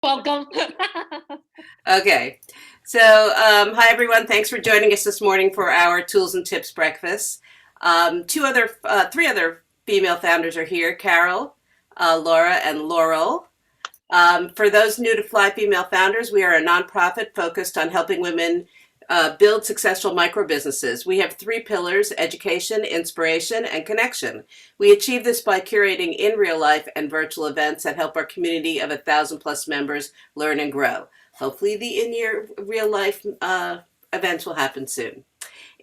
Welcome. Okay, so hi everyone. Thanks for joining us this morning for our Tools and Tips breakfast. Three other female founders are here: Carol, Laura, and Laurel. For those new to Fly Female Founders, we are a nonprofit focused on helping women build successful micro businesses. We have three pillars: education, inspiration, and connection. We achieve this by curating in real life and virtual events that help our community of 1,000+ members learn and grow. Hopefully, the in your real life events will happen soon.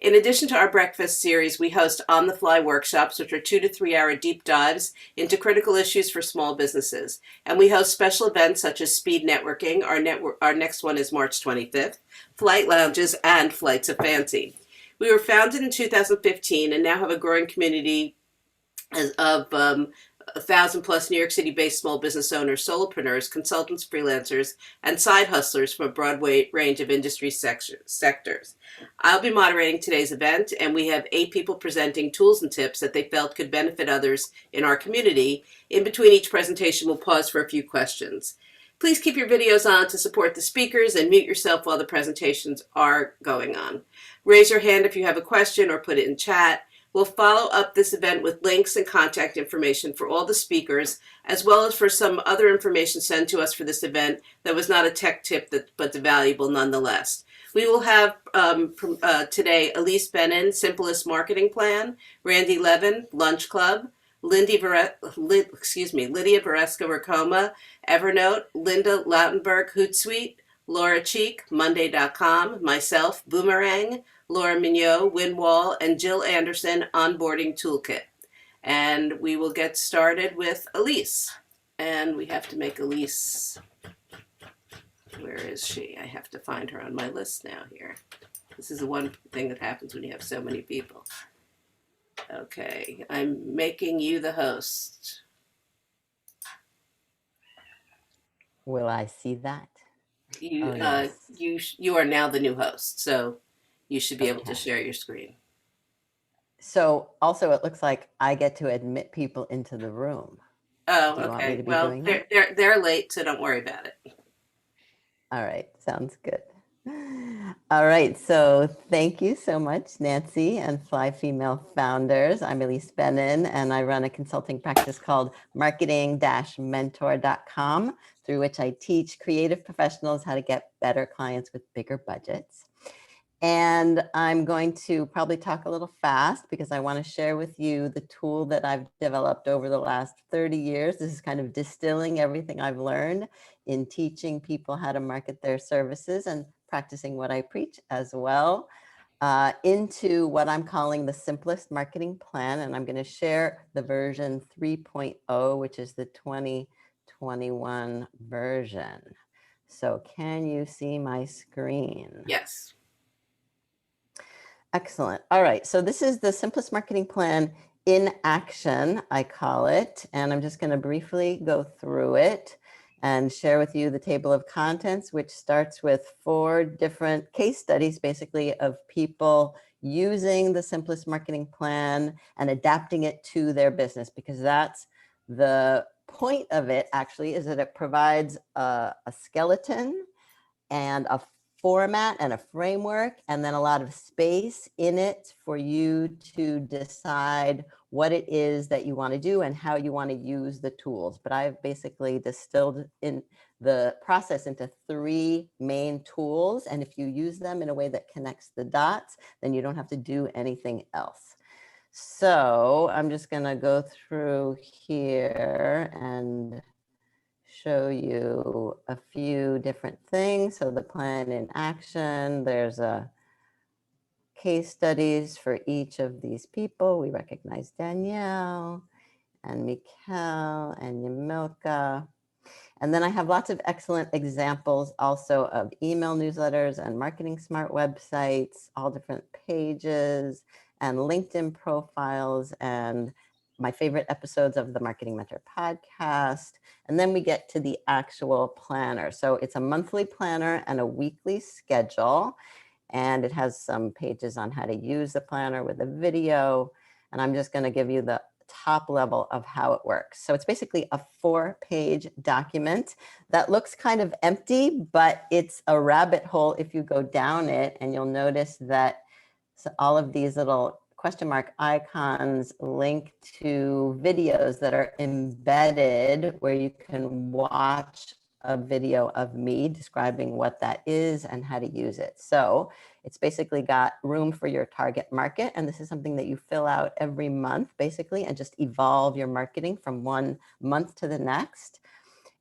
In addition to our breakfast series, we host on the fly workshops, which are 2 to 3 hour deep dives into critical issues for small businesses. And we host special events such as speed networking. Our next one is March 25th, flight lounges, and flights of fancy. We were founded in 2015 and now have a growing community of 1,000+ New York City-based small business owners, solopreneurs, consultants, freelancers, and side hustlers from a broad range of industry sectors. I'll be moderating today's event, and we have 8 people presenting tools and tips that they felt could benefit others in our community. In between each presentation, we'll pause for a few questions. Please keep your videos on to support the speakers and mute yourself while the presentations are going on. Raise your hand if you have a question or put it in chat. We'll follow up this event with links and contact information for all the speakers, as well as for some other information sent to us for this event that was not a tech tip but valuable nonetheless. We will have today Ilise Benun, Simplest Marketing Plan, Randi Levin, LunchClub, Lidia Varesco, Racoma, Evernote, Linda Lautenberg, HootSuite, Laura Cheek, Monday.com, myself, Boomerang, Laura Mignott, Winwall, and Jill Anderson, Onboarding Toolkit. And we will get started with Ilise. And we have to make Ilise. Where is she? I have to find her on my list now here. This is the one thing that happens when you have so many people. Okay, I'm making you the host. Will I see that? You are now the new host, so you should be able to share your screen. So also it looks like I get to admit people into the room. Oh, okay. Well, they're late, so don't worry about it. All right, sounds good. All right, so thank you so much, Nancy and Fly Female Founders. I'm Ilise Benun, and I run a consulting practice called marketing-mentor.com, through which I teach creative professionals how to get better clients with bigger budgets. And I'm going to probably talk a little fast because I want to share with you the tool that I've developed over the last 30 years. This is kind of distilling everything I've learned in teaching people how to market their services and practicing what I preach as well, into what I'm calling the simplest marketing plan. And I'm going to share the version 3.0, which is the 2021 version. So can you see my screen? Yes. Excellent. All right. So this is the simplest marketing plan in action, I call it. And I'm just going to briefly go through it and share with you the table of contents, which starts with 4 different case studies, basically, of people using the simplest marketing plan and adapting it to their business, because that's the point of it, actually, is that it provides a skeleton and a format and a framework, and then a lot of space in it for you to decide what it is that you want to do and how you want to use the tools. But I've basically distilled in the process into 3 main tools. And if you use them in a way that connects the dots, then you don't have to do anything else. So I'm just going to go through here and show you a few different things. So the plan in action, there's a case studies for each of these people. We recognize Danielle and Mikhail and Yamilka. And then I have lots of excellent examples also of email newsletters and marketing smart websites, all different pages and LinkedIn profiles, and my favorite episodes of the Marketing Mentor podcast. And then we get to the actual planner. So it's a monthly planner and a weekly schedule. And it has some pages on how to use the planner with a video. And I'm just going to give you the top level of how it works. So it's basically a 4-page document that looks kind of empty, but it's a rabbit hole if you go down it, and you'll notice that all of these little question mark icons link to videos that are embedded where you can watch a video of me describing what that is and how to use it. So it's basically got room for your target market. And this is something that you fill out every month, basically, and just evolve your marketing from one month to the next.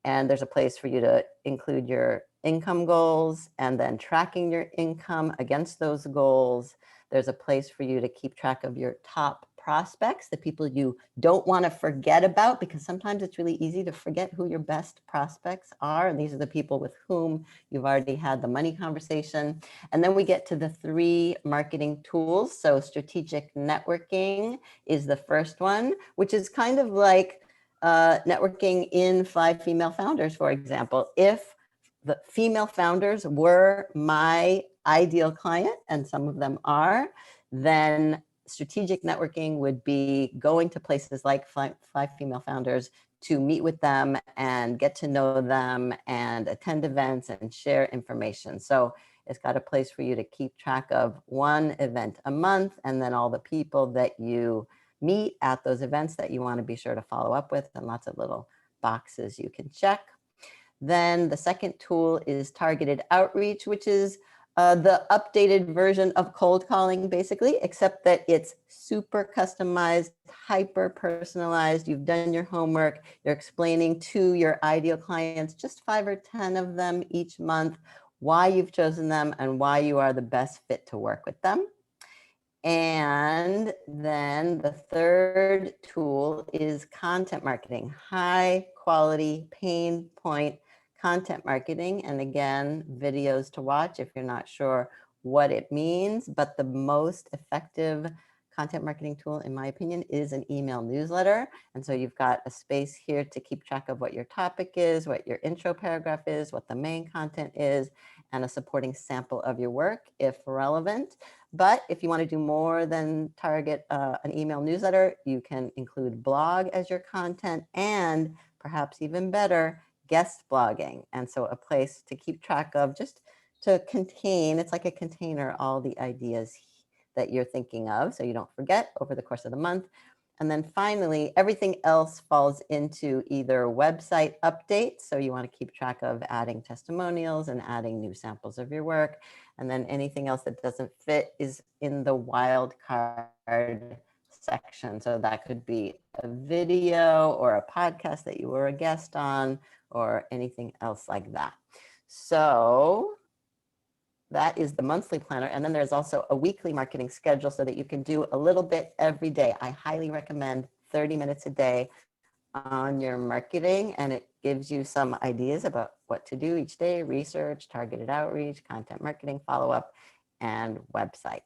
And there's a place for you to include your income goals and then tracking your income against those goals. There's a place for you to keep track of your top prospects, the people you don't want to forget about, because sometimes it's really easy to forget who your best prospects are. And these are the people with whom you've already had the money conversation. And then we get to the 3 marketing tools. So strategic networking is the first one, which is kind of like networking in 5 female founders, for example. If the female founders were my ideal client, and some of them are, then strategic networking would be going to places like 5 female founders to meet with them and get to know them and attend events and share information. So it's got a place for you to keep track of 1 event a month, and then all the people that you meet at those events that you want to be sure to follow up with, and lots of little boxes you can check. Then the second tool is targeted outreach, which is the updated version of cold calling, basically, except that it's super customized, hyper personalized. You've done your homework. You're explaining to your ideal clients, just 5 or 10 of them each month, why you've chosen them and why you are the best fit to work with them. And then the third tool is content marketing, high quality, pain point content marketing. And again, videos to watch if you're not sure what it means, but the most effective content marketing tool, in my opinion, is an email newsletter. And so you've got a space here to keep track of what your topic is, what your intro paragraph is, what the main content is, and a supporting sample of your work if relevant. But if you want to do more than target an email newsletter, you can include blog as your content, and perhaps even better, guest blogging. And so a place to keep track of, just to contain, it's like a container, all the ideas that you're thinking of, so you don't forget over the course of the month. And then finally, everything else falls into either website updates. So you want to keep track of adding testimonials and adding new samples of your work. And then anything else that doesn't fit is in the wildcard section. So that could be a video or a podcast that you were a guest on, or anything else like that. So that is the monthly planner. And then there's also a weekly marketing schedule so that you can do a little bit every day. I highly recommend 30 minutes a day on your marketing, and it gives you some ideas about what to do each day: research, targeted outreach, content marketing, follow-up, and website.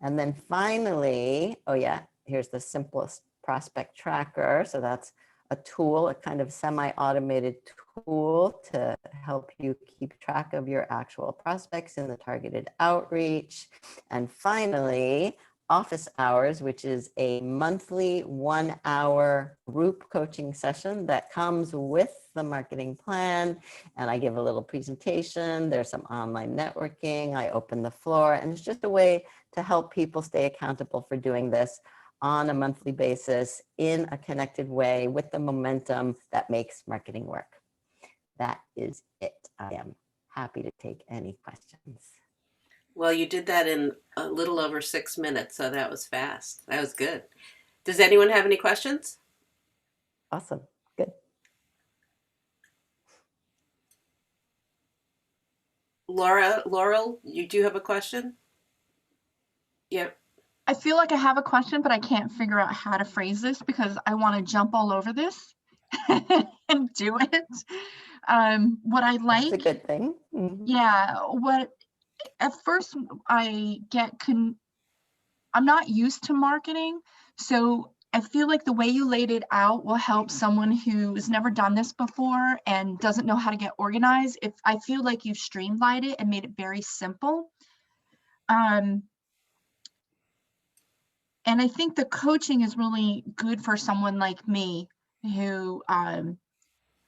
And then finally, oh yeah, here's the simplest prospect tracker. So that's a tool, a kind of semi-automated tool to help you keep track of your actual prospects in the targeted outreach. And finally, office hours, which is a monthly 1-hour group coaching session that comes with the marketing plan. And I give a little presentation. There's some online networking. I open the floor, and it's just a way to help people stay accountable for doing this on a monthly basis in a connected way with the momentum that makes marketing work. That is it. I am happy to take any questions. Well, you did that in a little over 6 minutes, so that was fast. That was good. Does anyone have any questions? Awesome. Good. Laurel, you do have a question? Yep. I feel like I have a question, but I can't figure out how to phrase this because I want to jump all over this and do it. What I like, That's a good thing. Mm-hmm. yeah, what at first I get, I'm not used to marketing. So I feel like the way you laid it out will help someone who's never done this before and doesn't know how to get organized. If I feel like you've streamlined it and made it very simple. And I think the coaching is really good for someone like me who,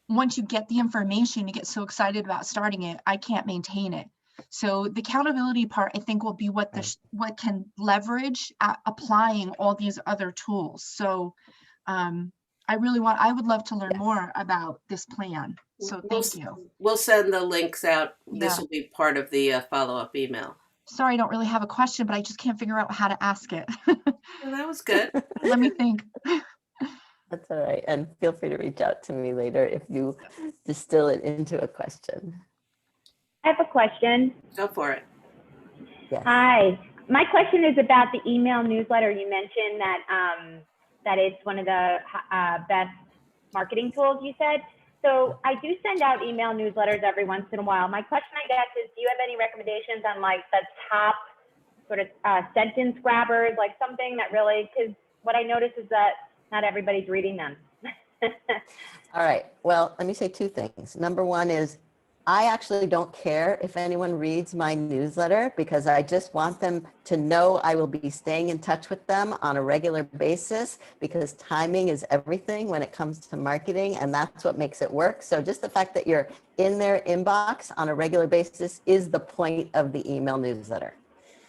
once you get the information, you get so excited about starting it, I can't maintain it. So the accountability part, I think, will be what what can leverage applying all these other tools. So I would love to learn more about this plan. So thank you. We'll send the links out. This Yeah. will be part of the follow-up email. Sorry, I don't really have a question, but I just can't figure out how to ask it. Well, that was good. Let me think. That's all right. And feel free to reach out to me later if you distill it into a question. I have a question. Go for it. Yes. Hi. My question is about the email newsletter. You mentioned that that it's one of the best marketing tools, you said. So I do send out email newsletters every once in a while. My question, I guess, is do you have any recommendations on like the top sort of sentence grabbers, like something that really, because what I notice is that not everybody's reading them. All right. Well, let me say two things. Number one is I actually don't care if anyone reads my newsletter because I just want them to know I will be staying in touch with them on a regular basis because timing is everything when it comes to marketing, and that's what makes it work. So just the fact that you're in their inbox on a regular basis is the point of the email newsletter.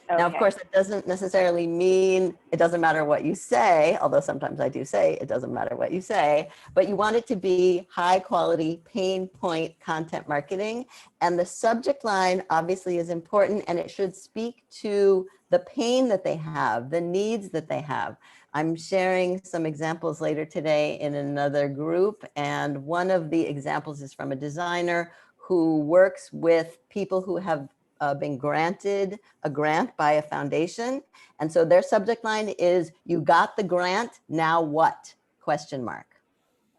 Okay. Now, of course, it doesn't necessarily mean it doesn't matter what you say, although sometimes I do say it doesn't matter what you say, but you want it to be high quality, pain point content marketing. And the subject line obviously is important, and it should speak to the pain that they have, the needs that they have. I'm sharing some examples later today in another group, and one of the examples is from a designer who works with people who have been granted a grant by a foundation. And so their subject line is, you got the grant, now what? Question mark.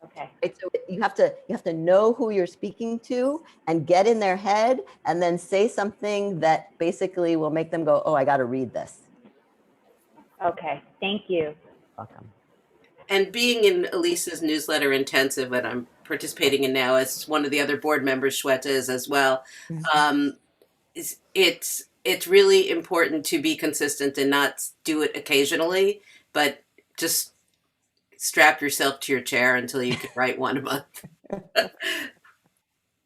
Okay. Right, so you have to know who you're speaking to and get in their head and then say something that basically will make them go, oh, I got to read this. Okay. Thank you. Welcome. And being in Ilise's newsletter intensive that I'm participating in now, as one of the other board members, Shweta, is as well, it's really important to be consistent and not do it occasionally, but just strap yourself to your chair until you can write one a month.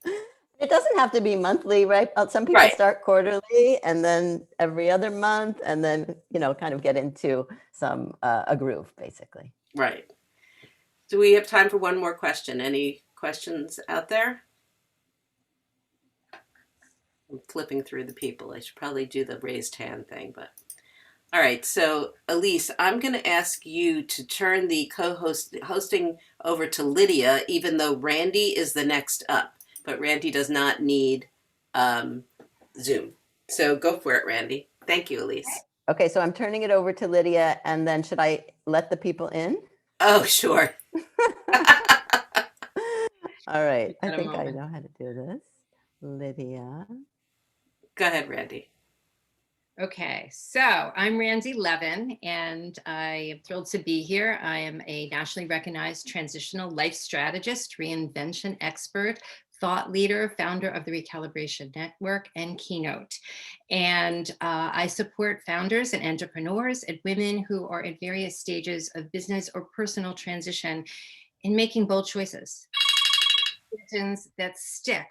It doesn't have to be monthly, right? Some people Right. start quarterly and then every other month, and then, kind of get into some a groove, basically. Right. Do we have time for one more question? Any questions out there? I'm flipping through the people. I should probably do the raised hand thing, but all right. So Ilise, I'm going to ask you to turn the hosting over to Lidia, even though Randi is the next up, but Randi does not need Zoom. So go for it, Randi. Thank you, Ilise. Okay, so I'm turning it over to Lidia, and then should I let the people in? Oh, sure. All right, I At a think I moment. know how to do this. Lidia. Go ahead, Randi. Okay, so I'm Randi Levin, and I am thrilled to be here. I am a nationally recognized transitional life strategist, reinvention expert, thought leader, founder of the Recalibration Network, and Keynote. And I support founders and entrepreneurs and women who are at various stages of business or personal transition in making bold choices, decisions that stick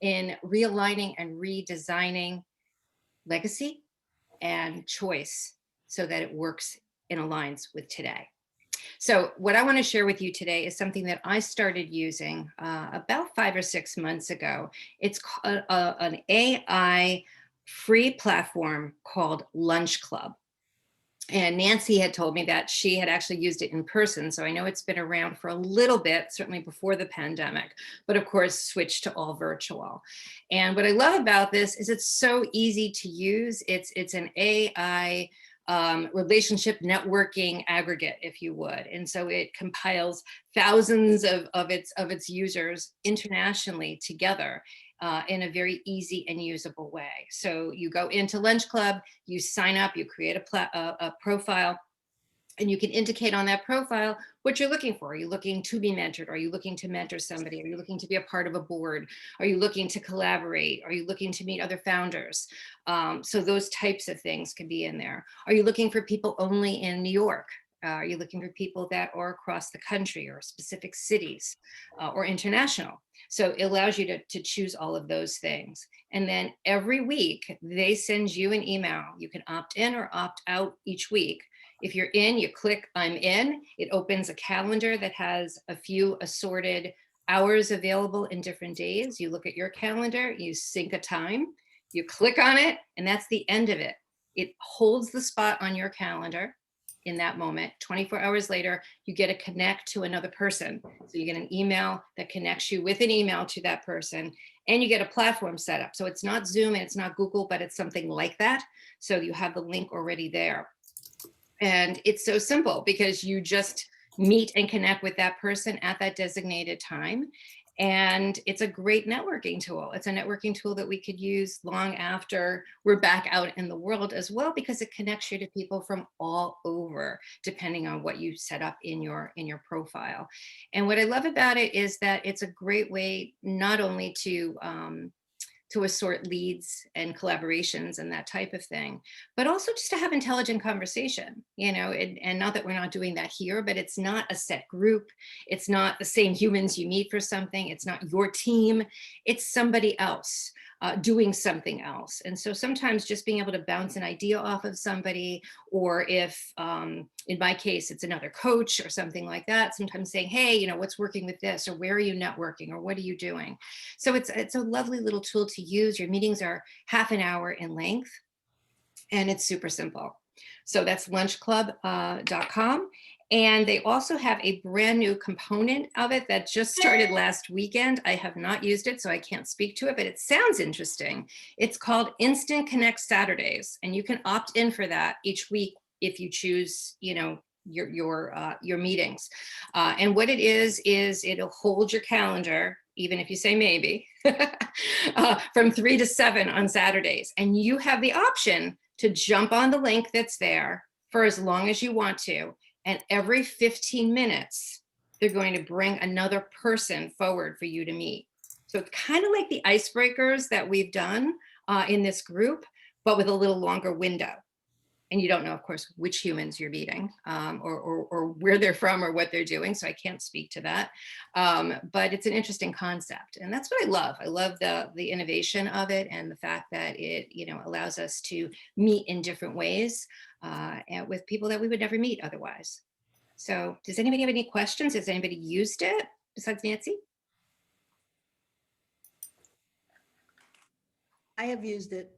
in realigning and redesigning legacy and choice so that it works and aligns with today. So what I want to share with you today is something that I started using about 5 or 6 months ago. It's an AI free platform called LunchClub. And Nancy had told me that she had actually used it in person. So I know it's been around for a little bit, certainly before the pandemic, but of course switched to all virtual. And what I love about this is it's so easy to use. It's an AI relationship networking aggregate, if you would. And so it compiles thousands of its users internationally together in a very easy and usable way. So you go into LunchClub, you sign up, you create a profile, And you can indicate on that profile what you're looking for. Are you looking to be mentored? Are you looking to mentor somebody? Are you looking to be a part of a board? Are you looking to collaborate? Are you looking to meet other founders? So those types of things can be in there. Are you looking for people only in New York? Are you looking for people that are across the country or specific cities or international? So it allows you to choose all of those things. And then every week they send you an email. You can opt in or opt out each week. If you're in, you click I'm in. It opens a calendar that has a few assorted hours available in different days. You look at your calendar, you sync a time, you click on it, and that's the end of it. It holds the spot on your calendar in that moment. 24 hours later, you get to connect to another person. So you get an email that connects you with an email to that person, and you get a platform set up. So it's not Zoom and it's not Google, but it's something like that. So you have the link already there. And it's so simple because you just meet and connect with that person at that designated time. And it's a great networking tool. It's a networking tool that we could use long after we're back out in the world as well, because it connects you to people from all over, depending on what you set up in your profile. And what I love about it is that it's a great way not only to assort leads and collaborations and that type of thing, but also just to have intelligent conversation, and not that we're not doing that here, but it's not a set group. It's not the same humans you meet for something. It's not your team. It's somebody else doing something else. And so sometimes just being able to bounce an idea off of somebody, or if in my case, it's another coach or something like that, sometimes saying, hey, what's working with this, or where are you networking, or what are you doing? So it's a lovely little tool to use. Your meetings are half an hour in length, and it's super simple. So that's LunchClub.com. And they also have a brand new component of it that just started last weekend. I have not used it, so I can't speak to it, but it sounds interesting. It's called Instant Connect Saturdays, and you can opt in for that each week if you choose, your meetings. And what it is it'll hold your calendar, even if you say maybe, from 3 to 7 on Saturdays. And you have the option to jump on the link that's there for as long as you want to. And every 15 minutes, they're going to bring another person forward for you to meet. So it's kind of like the icebreakers that we've done in this group, but with a little longer window. And you don't know, of course, which humans you're meeting or where they're from or what they're doing. So I can't speak to that. But it's an interesting concept. And that's what I love. I love the innovation of it, and the fact that it allows us to meet in different ways and with people that we would never meet otherwise. So does anybody have any questions? Has anybody used it besides Nancy? I have used it.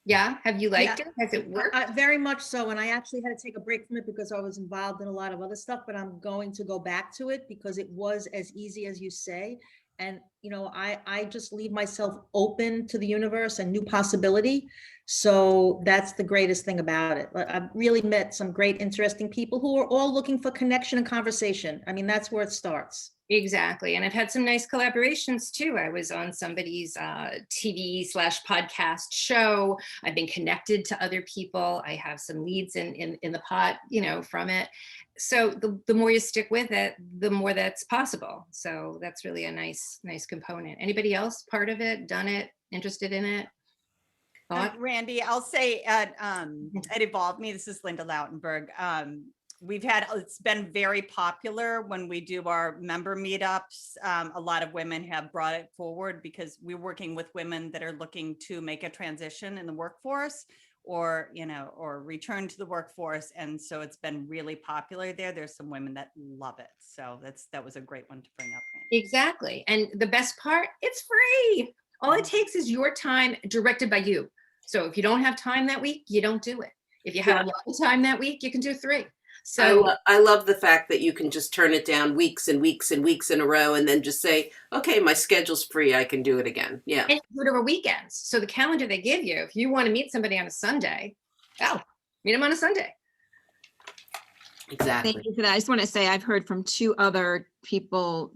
Yeah, have you liked it? Has it worked? Very much so. And I actually had to take a break from it because I was involved in a lot of other stuff, but I'm going to go back to it because it was as easy as you say. And, I just leave myself open to the universe and new possibility. So that's the greatest thing about it. I've really met some great, interesting people who are all looking for connection and conversation. I mean, that's where it starts. Exactly. And I've had some nice collaborations too. I was on somebody's TV/podcast show. I've been connected to other people. I have some leads in the pot, from it. So the more you stick with it, the more that's possible. So that's really a nice component. Anybody else part of it, done it, interested in it? Randi, I'll say at Evolve Me, this is Linda Lautenberg. It's been very popular when we do our member meetups. A lot of women have brought it forward because we're working with women that are looking to make a transition in the workforce or return to the workforce. And so it's been really popular there. There's some women that love it. So that was a great one to bring up, Randi. Exactly. And the best part, it's free. All it takes is your time directed by you. So if you don't have time that week, you don't do it. If you have a lot of time that week, you can do 3. So I love the fact that you can just turn it down weeks and weeks and weeks in a row and then just say, okay, my schedule's free. I can do it again. Yeah. And do it over weekends. So the calendar they give you, if you want to meet somebody on a Sunday, meet them on a Sunday. Exactly. Thank you for that. I just want to say I've heard from 2 other people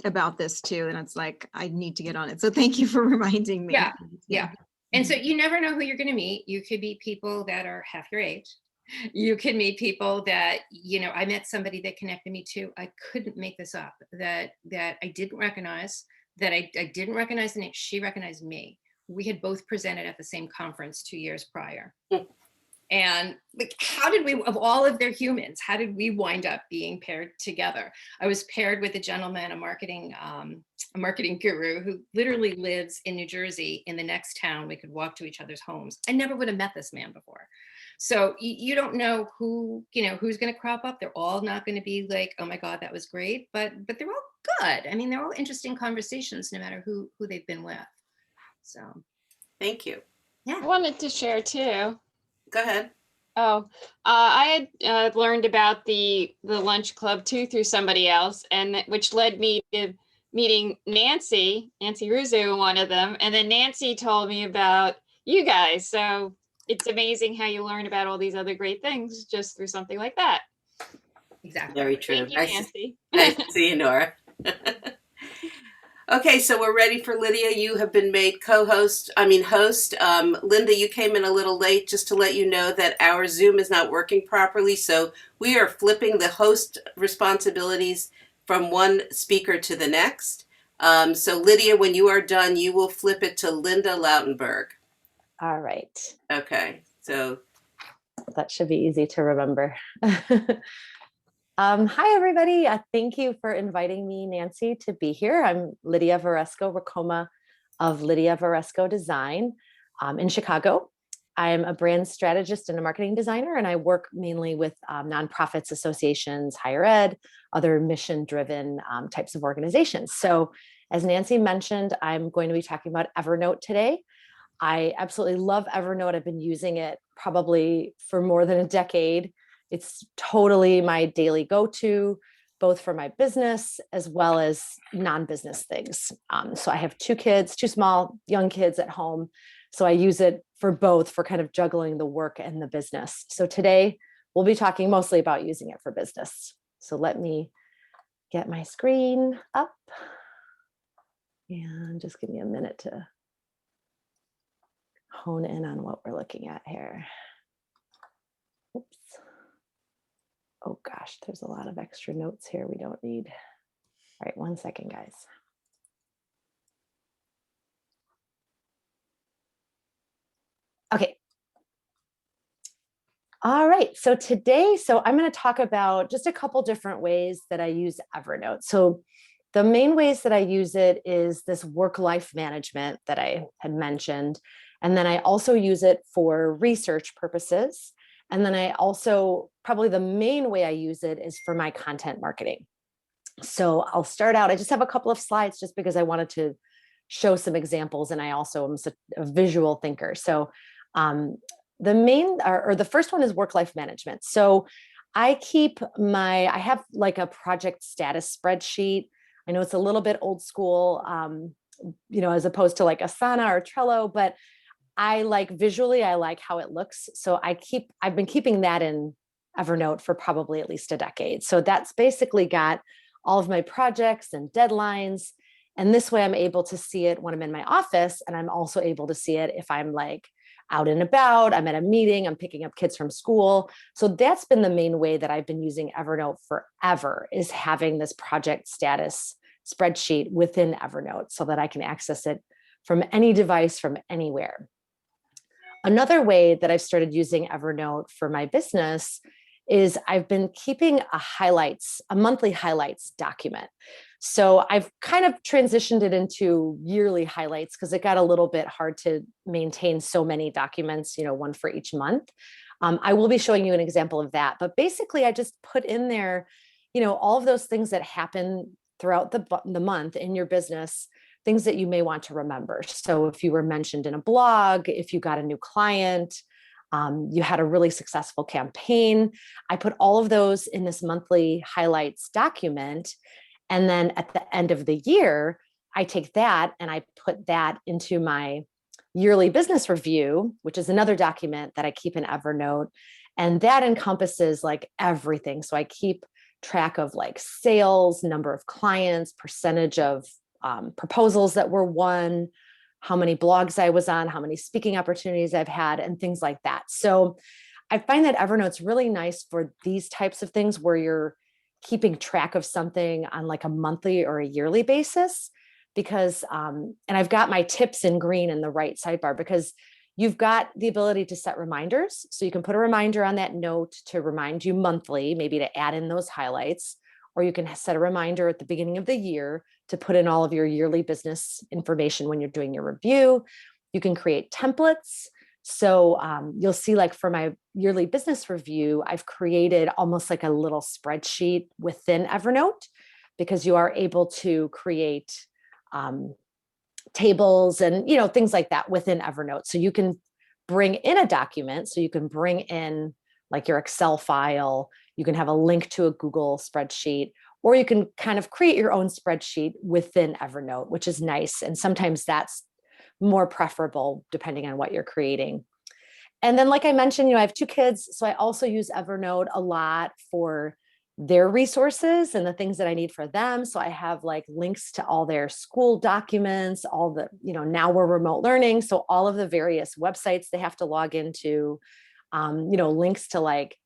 about this too. And it's like, I need to get on it. So thank you for reminding me. Yeah. And so you never know who you're going to meet. You could meet people that are half your age. You can meet people that, you know, I met somebody that connected me to, I couldn't make this up, that I didn't recognize, that I didn't recognize the name. She recognized me. We had both presented at the same conference 2 years prior. And like, how did we, of all of their humans, how did we wind up being paired together? I was paired with a gentleman, a marketing guru who literally lives in New Jersey in the next town. We could walk to each other's homes. I never would have met this man before. So you don't know who, you know, who's going to crop up. They're all not going to be like, oh my God, that was great. But they're all good. I mean, they're all interesting conversations, no matter who they've been with. So. Thank you. Yeah. I wanted to share too. Go ahead. Oh, I had learned about the lunch club too through somebody else, and which led me to meeting Nancy Russo, one of them, and then Nancy told me about you guys. So it's amazing how you learn about all these other great things just through something like that. Exactly. Very true. Thank you, Nancy. Nice to see you, Nora. Okay, so we're ready for Lidia. You have been made host. Linda, you came in a little late, just to let you know that our Zoom is not working properly. So we are flipping the host responsibilities from one speaker to the next. So Lidia, when you are done, you will flip it to Linda Lautenberg. All right. Okay, so. That should be easy to remember. Hi, everybody. Thank you for inviting me, Nancy, to be here. I'm Lidia Varesco, Racoma of Lidia Varesco Design in Chicago. I'm a brand strategist and a marketing designer, and I work mainly with nonprofits, associations, higher ed, other mission-driven types of organizations. So as Nancy mentioned, I'm going to be talking about Evernote today. I absolutely love Evernote. I've been using it probably for more than a decade. It's totally my daily go-to, both for my business as well as non-business things. So I have two small, young kids at home. So I use it for both, for kind of juggling the work and the business. So today we'll be talking mostly about using it for business. So let me get my screen up and just give me a minute to hone in on what we're looking at here. Oops. Oh gosh, there's a lot of extra notes here we don't need. All right, 1 second, guys. Okay. All right, so today, I'm going to talk about just a couple different ways that I use Evernote. So the main ways that I use it is this work-life management that I had mentioned. And then I also use it for research purposes. And then I also, probably the main way I use it is for my content marketing. So I'll start out, I just have a couple of slides just because I wanted to show some examples, and I also am a visual thinker. So the first one is work-life management. So I have like a project status spreadsheet. I know it's a little bit old school, as opposed to like Asana or Trello, but I like visually, I like how it looks. So I've been keeping that in Evernote for probably at least a decade. So that's basically got all of my projects and deadlines. And this way I'm able to see it when I'm in my office. And I'm also able to see it if I'm like out and about, I'm at a meeting, I'm picking up kids from school. So that's been the main way that I've been using Evernote forever, is having this project status spreadsheet within Evernote so that I can access it from any device, from anywhere. Another way that I've started using Evernote for my business is I've been keeping a monthly highlights document. So I've kind of transitioned it into yearly highlights because it got a little bit hard to maintain so many documents, one for each month. I will be showing you an example of that, but basically I just put in there, all of those things that happen throughout the month in your business, things that you may want to remember. So if you were mentioned in a blog, if you got a new client, you had a really successful campaign, I put all of those in this monthly highlights document. And then at the end of the year, I take that and I put that into my yearly business review, which is another document that I keep in Evernote. And that encompasses like everything. So I keep track of like sales, number of clients, percentage of proposals that were won, how many blogs I was on, how many speaking opportunities I've had, and things like that. So I find that Evernote's really nice for these types of things where you're keeping track of something on like a monthly or a yearly basis, because, and I've got my tips in green in the right sidebar, because you've got the ability to set reminders. So you can put a reminder on that note to remind you monthly, maybe to add in those highlights, or you can set a reminder at the beginning of the year to put in all of your yearly business information when you're doing your review. You can create templates. So you'll see, like for my yearly business review, I've created almost like a little spreadsheet within Evernote, because you are able to create tables and, you know, things like that within Evernote. So you can bring in a document. So you can bring in like your Excel file, you can have a link to a Google spreadsheet, or you can kind of create your own spreadsheet within Evernote, which is nice. And sometimes that's more preferable depending on what you're creating. And then, like I mentioned, you know, I have 2 kids, so I also use Evernote a lot for their resources and the things that I need for them. So I have like links to all their school documents, all the, you know, now we're remote learning. So all of the various websites they have to log into, you know, links to like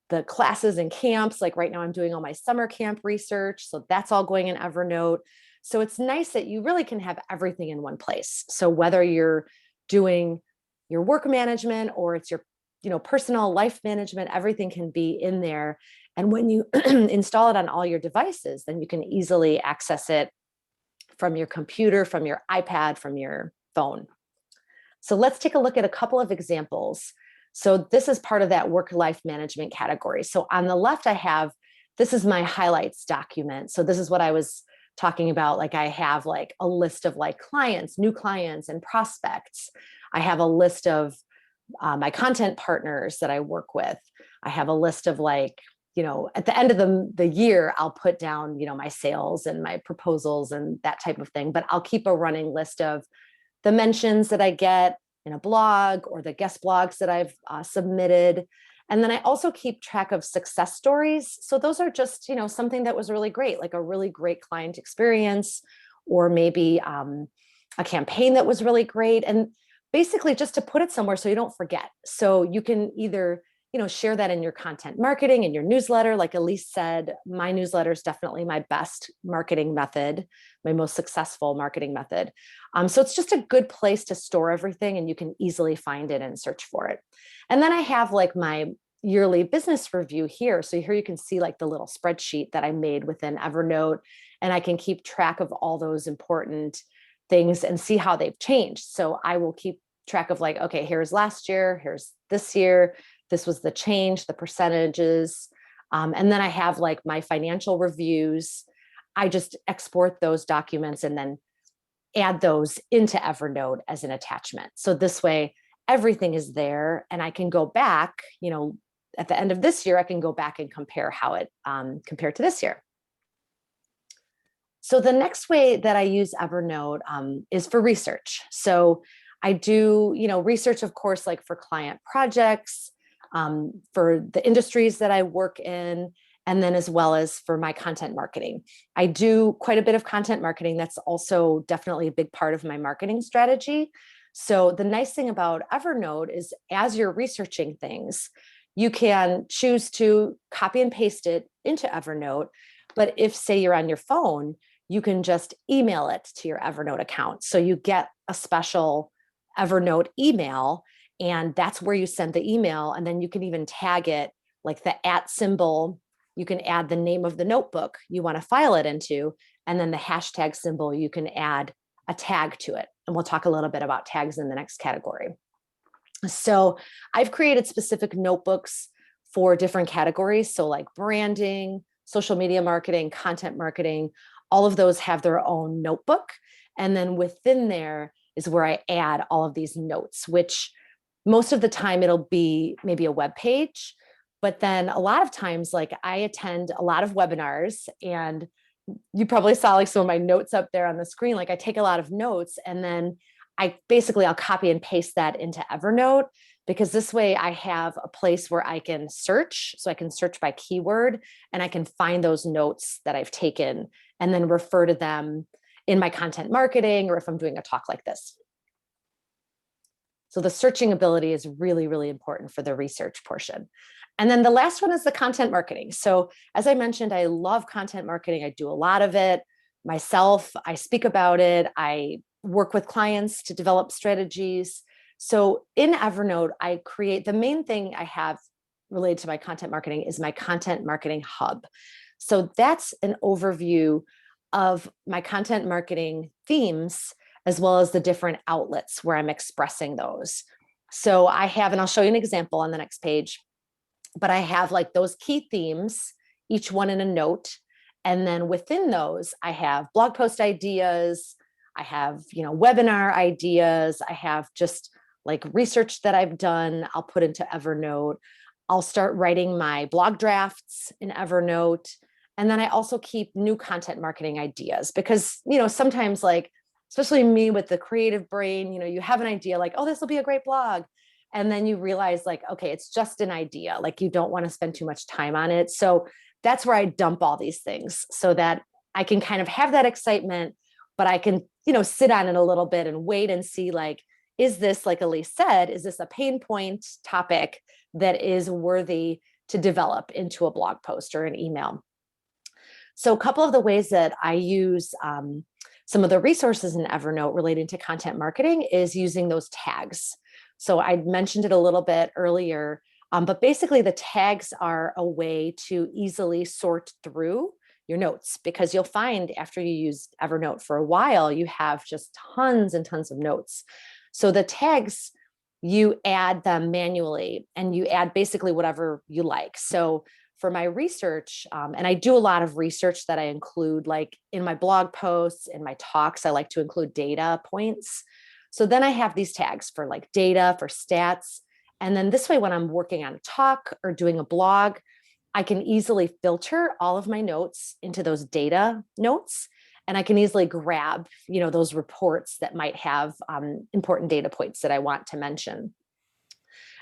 the classes and camps. Like right now I'm doing all my summer camp research. So that's all going in Evernote. So it's nice that you really can have everything in one place. So whether you're doing your work management or it's your, you know, personal life management, everything can be in there. And when you install it on all your devices, then you can easily access it from your computer, from your iPad, from your phone. So let's take a look at a couple of examples. So this is part of that work-life management category. So on the left, I have, this is my highlights document. So this is what I was talking about. Like I have like a list of like clients, new clients and prospects. I have a list of my content partners that I work with. I have a list of like, you know, at the end of the year, I'll put down, you know, my sales and my proposals and that type of thing, but I'll keep a running list of the mentions that I get in a blog or the guest blogs that I've submitted. And then I also keep track of success stories. So those are just, you know, something that was really great, like a really great client experience, or maybe a campaign that was really great. And basically just to put it somewhere so you don't forget. So you can either, you know, share that in your content marketing, in your newsletter. Like Ilise said, my newsletter is definitely my best marketing method, my most successful marketing method. So it's just a good place to store everything and you can easily find it and search for it. And then I have like my yearly business review here. So here you can see like the little spreadsheet that I made within Evernote, and I can keep track of all those important things and see how they've changed. So I will keep track of like, okay, here's last year, here's this year, this was the change, the percentages. And then I have like my financial reviews. I just export those documents and then add those into Evernote as an attachment. So this way, everything is there and I can go back, you know, at the end of this year, I can go back and compare how it compared to this year. So the next way that I use Evernote is for research. So I do, you know, research, of course, like for client projects, for the industries that I work in, and then as well as for my content marketing. I do quite a bit of content marketing. That's also definitely a big part of my marketing strategy. So the nice thing about Evernote is as you're researching things, you can choose to copy and paste it into Evernote. But if, say, you're on your phone, you can just email it to your Evernote account. So you get a special Evernote email, and that's where you send the email. And then you can even tag it like the @ symbol. You can add the name of the notebook you want to file it into, and then the hashtag symbol, you can add a tag to it. And we'll talk a little bit about tags in the next category. So I've created specific notebooks for different categories. So like branding, social media marketing, content marketing, all of those have their own notebook. And then within there is where I add all of these notes, which most of the time it'll be maybe a web page. But then a lot of times, like I attend a lot of webinars, and you probably saw like some of my notes up there on the screen. Like I take a lot of notes and then I'll copy and paste that into Evernote, because this way I have a place where I can search. So I can search by keyword and I can find those notes that I've taken and then refer to them in my content marketing, or if I'm doing a talk like this. So the searching ability is really, really important for the research portion. And then the last one is the content marketing. So as I mentioned, I love content marketing. I do a lot of it myself. I speak about it. I work with clients to develop strategies. So in Evernote, I create, the main thing I have related to my content marketing is my content marketing hub. So that's an overview of my content marketing themes, as well as the different outlets where I'm expressing those. So I have, and I'll show you an example on the next page, but I have like those key themes, each one in a note. And then within those, I have blog post ideas, I have, webinar ideas, I have just like research that I've done, I'll put into Evernote. I'll start writing my blog drafts in Evernote. And then I also keep new content marketing ideas because, sometimes like, especially me with the creative brain, you have an idea like, oh, this will be a great blog. And then you realize like, okay, it's just an idea. Like you don't want to spend too much time on it. So that's where I dump all these things so that I can kind of have that excitement, but I can, sit on it a little bit and wait and see like, is this, like Ilise said, is this a pain point topic that is worthy to develop into a blog post or an email? So a couple of the ways that I use some of the resources in Evernote relating to content marketing is using those tags. So I mentioned it a little bit earlier, but basically the tags are a way to easily sort through your notes because you'll find after you use Evernote for a while, you have just tons and tons of notes. So the tags, you add them manually and you add basically whatever you like. So for my research, and I do a lot of research that I include like in my blog posts, in my talks, I like to include data points. So then I have these tags for like data, for stats. And then this way, when I'm working on a talk or doing a blog, I can easily filter all of my notes into those data notes. And I can easily grab, those reports that might have important data points that I want to mention.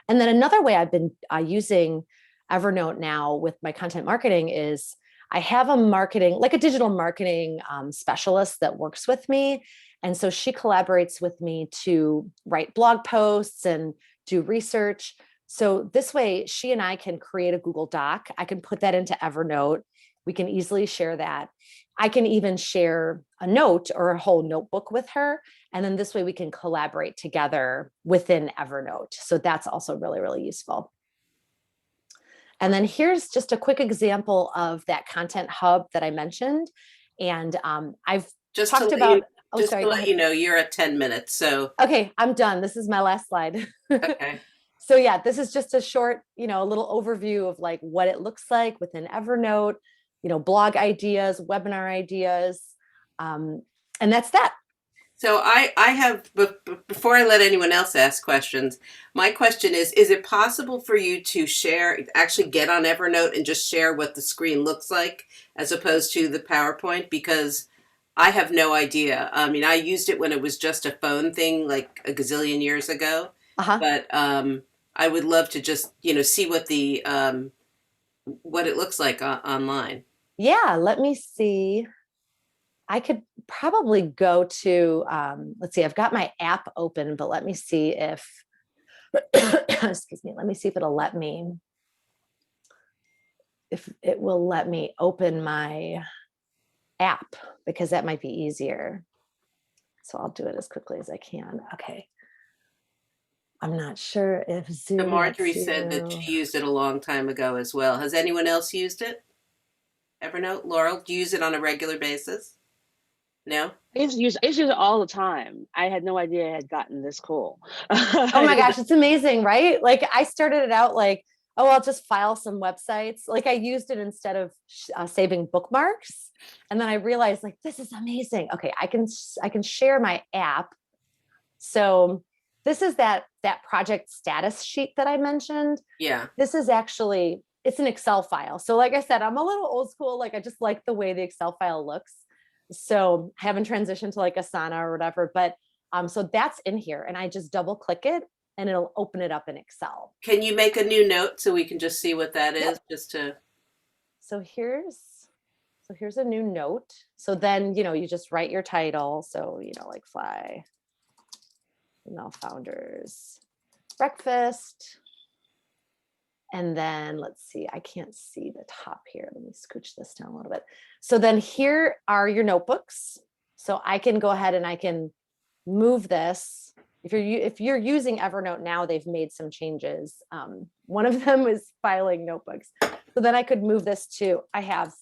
And then another way I've been using Evernote now with my content marketing is I have a digital marketing specialist that works with me. And so she collaborates with me to write blog posts and do research. So this way she and I can create a Google Doc. I can put that into Evernote. We can easily share that. I can even share a note or a whole notebook with her. And then this way we can collaborate together within Evernote. So that's also really, really useful. And then here's just a quick example of that content hub that I mentioned. And I've Just talked to about, let you know, you're at 10 minutes. So, okay, I'm done. This is my last slide. okay. So yeah, this is just a short, a little overview of like what it looks like within Evernote, blog ideas, webinar ideas. And that's that. So I have, before I let anyone else ask questions, my question is it possible for you to actually get on Evernote and just share what the screen looks like as opposed to the PowerPoint? Because I have no idea. I mean, I used it when it was just a phone thing like a gazillion years ago, but I would love to just, see what what it looks like online. Yeah, let me see. I could probably go to, let's see, I've got my app open, but let me see if, excuse me, let me see if it'll let me, if it will let me open my app, because that might be easier. So I'll do it as quickly as I can. Okay. I'm not sure if Zoom. So Marjorie said that she used it a long time ago as well. Has anyone else used it? Evernote? Laurel, do you use it on a regular basis? No? I used to use it all the time. I had no idea it had gotten this cool. Oh my gosh, it's amazing, right? Like I started it out like, oh, I'll just file some websites. Like I used it instead of saving bookmarks. And then I realized like, this is amazing. Okay, I can share my app. So this is that project status sheet that I mentioned. Yeah. This is actually, it's an Excel file. So like I said, I'm a little old school. Like I just like the way the Excel file looks. So I haven't transitioned to like Asana or whatever, but so that's in here and I just double click it and it'll open it up in Excel. Can you make a new note so we can just see what that is? Just to. So here's a new note. So then, you just write your title. So, like fly email founders. breakfast. And then let's see, I can't see the top here. Let me scooch this down a little bit. So then here are your notebooks. So I can go ahead and I can move this. If you're using Evernote now, they've made some changes. One of them is filing notebooks. So then I could move this to, I have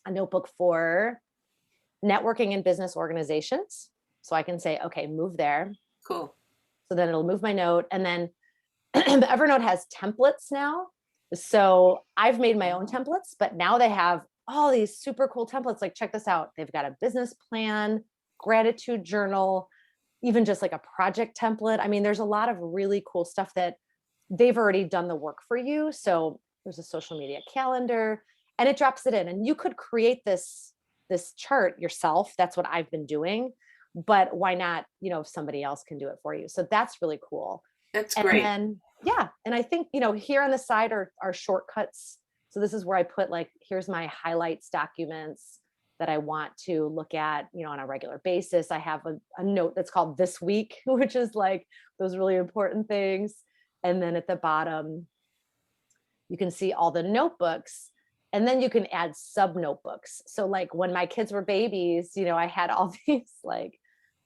a notebook for networking and business organizations. So I can say, okay, move there. Cool. So then it'll move my note. And then Evernote has templates now. So I've made my own templates, but now they have all these super cool templates. Like, check this out. They've got a business plan, gratitude journal, even just like a project template. I mean, there's a lot of really cool stuff that they've already done the work for you. So there's a social media calendar and it drops it in, and you could create this chart yourself. That's what I've been doing, but why not, if somebody else can do it for you. So that's really cool. That's great. And yeah. And I think, here on the side are shortcuts. So this is where I put like, here's my highlights documents that I want to look at, on a regular basis. I have a note that's called this week, which is like those really important things. And then at the bottom, you can see all the notebooks, and then you can add sub notebooks. So like when my kids were babies, I had all these like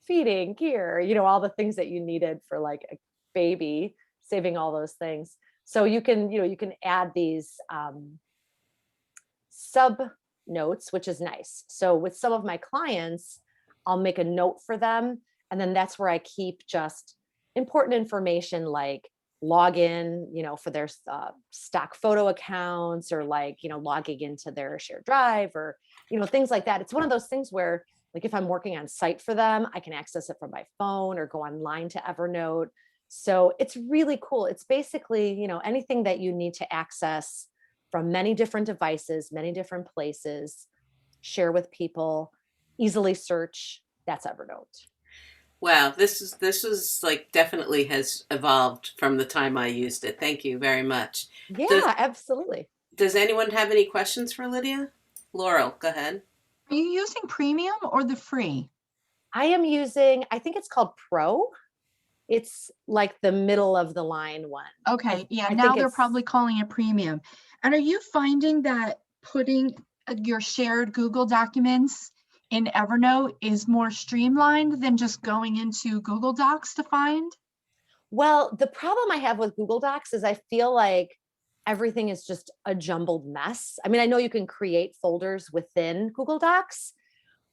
feeding gear, all the things that you needed for like a baby, saving all those things. So you can, you can add these sub notes, which is nice. So with some of my clients, I'll make a note for them. And then that's where I keep just important information like login, for their stock photo accounts, or like, logging into their shared drive, or, things like that. It's one of those things where like, if I'm working on site for them, I can access it from my phone or go online to Evernote. So it's really cool. It's basically, anything that you need to access from many different devices, many different places, share with people, easily search. That's Evernote. Wow, this is like definitely has evolved from the time I used it. Thank you very much. Yeah, absolutely. Does anyone have any questions for Lidia? Laurel, go ahead. Are you using premium or the free? I am using, I think it's called Pro. It's like the middle of the line one. Okay, yeah, I now think they're it's probably calling it premium. And are you finding that putting your shared Google documents in Evernote is more streamlined than just going into Google Docs to find? Well, the problem I have with Google Docs is I feel like everything is just a jumbled mess. I mean, I know you can create folders within Google Docs,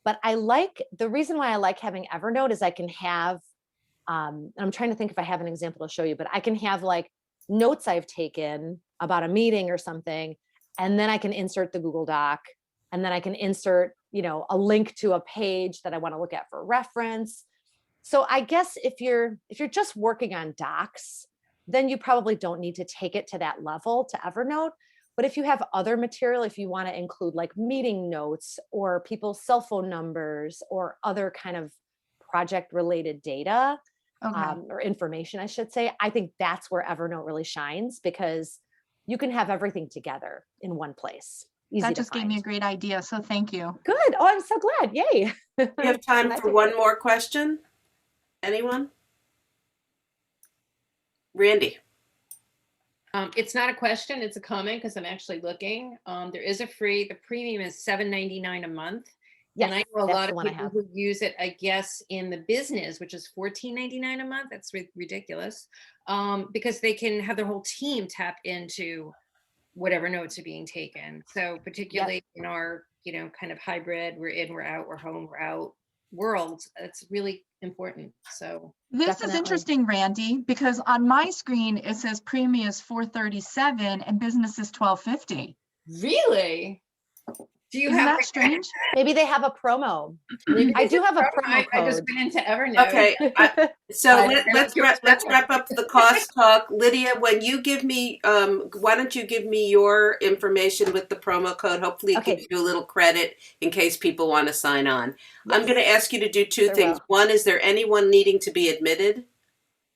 but the reason why I like having Evernote is I can have, I'm trying to think if I have an example to show you, but I can have like notes I've taken about a meeting or something, and then I can insert the Google Doc, and then I can insert, a link to a page that I want to look at for reference. So I guess if you're just working on docs, then you probably don't need to take it to that level to Evernote. But if you have other material, if you want to include like meeting notes or people's cell phone numbers or other kind of project related data, or information, I should say, I think that's where Evernote really shines, because you can have everything together in one place. That just gave me a great idea. So thank you. Good. Oh, I'm so glad. Yay. We have time for one more question. Anyone? Randy. It's not a question, it's a comment, because I'm actually looking. There is a free, the premium is $7.99 a month. Yes, and I know a lot of the one I people have. who use it, I guess, in the business, which is $14.99 a month. That's ridiculous, because they can have their whole team tap into whatever notes are being taken. So particularly in our, kind of hybrid, we're in, we're out, we're home, we're out world, it's really important. So This is interesting, Randy, because on my screen it says premium is $437 and business is $12.50. Really? Do you Isn't have that strange? Maybe they have a promo. I do have a promo code. I just went into Evernote. Okay, so let's wrap up the cost talk. Lydia, when you give me, why don't you give me your information with the promo code? Hopefully it gives you a little credit in case people want to sign on. Yes. I'm going to ask you to do two things. One, is there anyone needing to be admitted?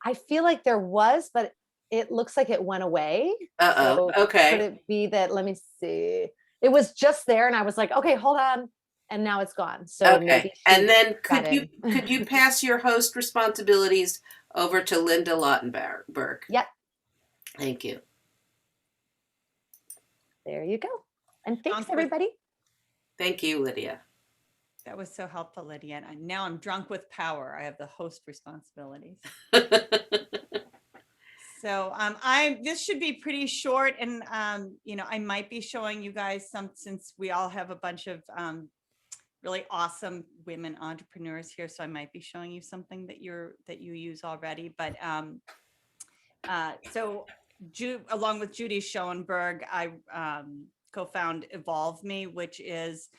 I feel like there was, but it looks like it went away. Uh-oh, so okay. Could it be that, let me see. It was just there and I was like, okay, hold on. and now it's gone. So Okay. maybe And then got could you pass your host responsibilities over to Linda Lautenberg? Yep. Thank you. There you go. And thanks, Drunk with- everybody. Thank you, Lydia. That was so helpful, Lydia. And now I'm drunk with power. I have the host responsibilities. So this should be pretty short, and I might be showing you guys some, since we all have a bunch of really awesome women entrepreneurs here. So I might be showing you something that you use already. But along with Judy Schoenberg, I co-found Evolve Me, which is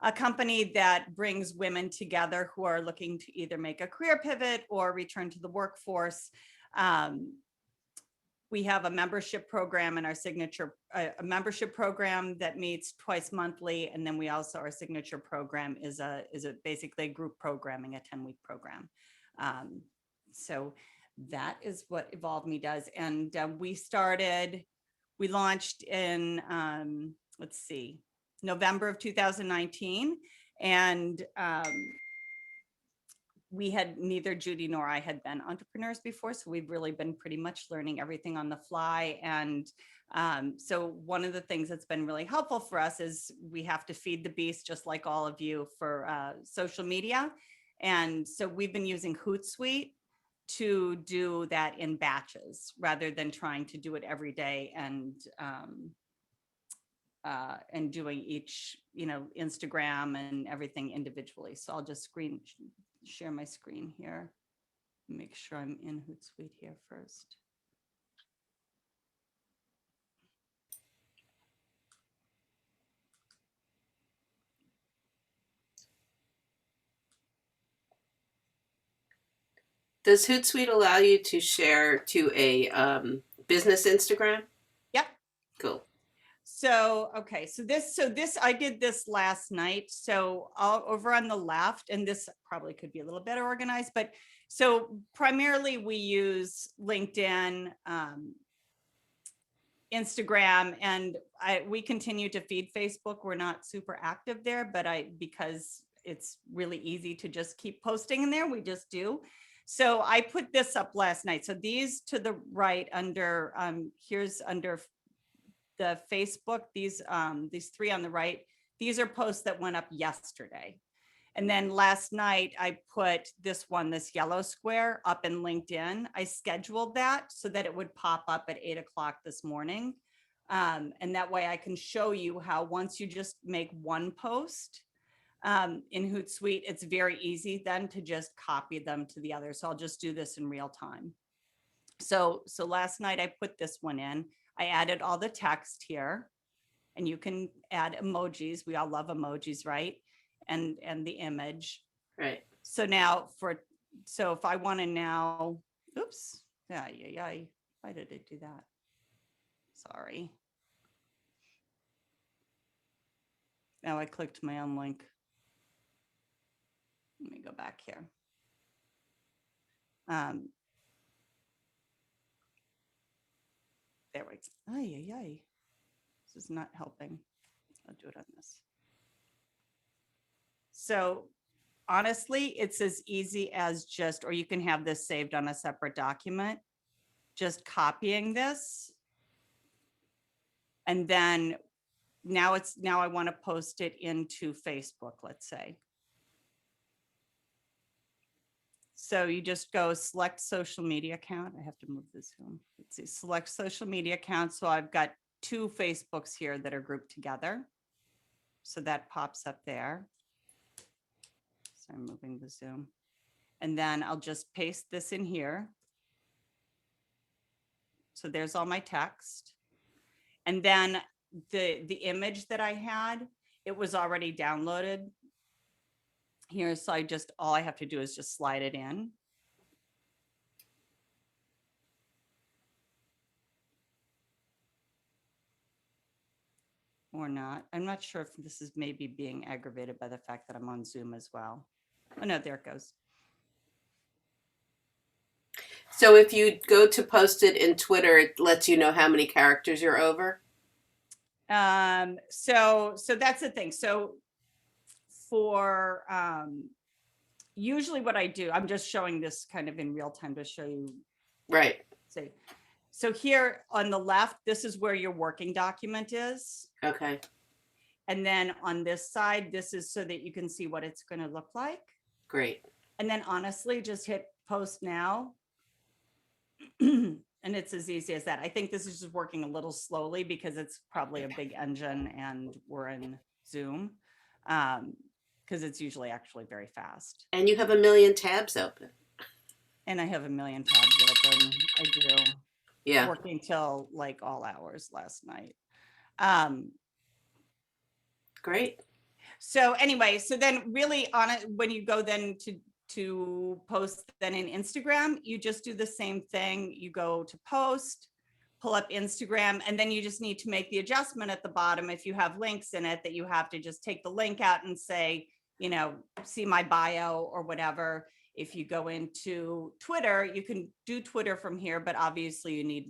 a company that brings women together who are looking to either make a career pivot or return to the workforce. We have a membership program in our signature, a membership program that meets twice monthly. And then we also, our signature program is basically group programming, a 10-week program. So that is what Evolve Me does. And we launched in, November of 2019. And we had, neither Judy nor I had been entrepreneurs before. So we've really been pretty much learning everything on the fly. And so one of the things that's been really helpful for us is we have to feed the beast, just like all of you, for social media. And so we've been using HootSuite to do that in batches rather than trying to do it every day and doing each, Instagram and everything individually. So I'll just share my screen here. Make sure I'm in HootSuite here first. Does Hootsuite allow you to share to a business Instagram? Yep. Cool. So, okay, so this, I did this last night. So over on the left, and this probably could be a little better organized, but so primarily we use LinkedIn, Instagram, and we continue to feed Facebook. We're not super active there, but because it's really easy to just keep posting in there, we just do. So I put this up last night. So these to the right under, here's under the Facebook, these three on the right, these are posts that went up yesterday. And then last night I put this yellow square up in LinkedIn. I scheduled that so that it would pop up at 8 o'clock this morning. And that way I can show you how once you just make one post in Hootsuite, it's very easy then to just copy them to the other. So I'll just do this in real time. So last night I put this one in. I added all the text here, and you can add emojis. We all love emojis, right? And the image. Right. So now if I want to now, oops, why did it do that? Sorry. Now I clicked my own link. Let me go back here. There we go. This is not helping. I'll do it on this. So honestly, it's as easy as or you can have this saved on a separate document, just copying this. And then now I want to post it into Facebook, let's say. So you just go select social media account. I have to move this Zoom. Let's see, select social media account. So I've got 2 Facebooks here that are grouped together. So that pops up there. So I'm moving the Zoom. And then I'll just paste this in here. So there's all my text. And then the image that I had, it was already downloaded here. So all I have to do is just slide it in. Or not. I'm not sure if this is maybe being aggravated by the fact that I'm on Zoom as well. Oh no, there it goes. So if you go to post it in Twitter, it lets you know how many characters you're over? So that's the thing. So for, usually what I do, I'm just showing this kind of in real time to show you. Right. See. So here on the left, this is where your working document is. Okay. And then on this side, this is so that you can see what it's going to look like. Great. And then honestly, just hit post now. And it's as easy as that. I think this is just working a little slowly because it's probably a big engine and we're in Zoom. Because it's usually actually very fast. And you have a million tabs open. And I have a million tabs open. I do. Yeah. Working till like all hours last night. Great. So anyway, so then really on it, when you go then to post then in Instagram, you just do the same thing. You go to post, pull up Instagram, and then you just need to make the adjustment at the bottom. If you have links in it, that you have to just take the link out and say, you know, see my bio or whatever. If you go into Twitter, you can do Twitter from here, but obviously you need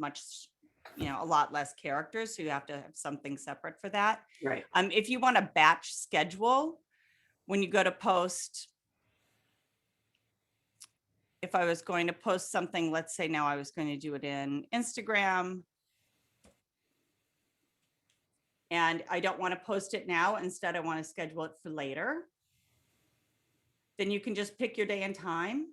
a lot less characters. So you have to have something separate for that. Right. If you want a batch schedule, when you go to post, if I was going to post something, let's say now I was going to do it in Instagram, and I don't want to post it now. Instead, I want to schedule it for later. Then you can just pick your day and time.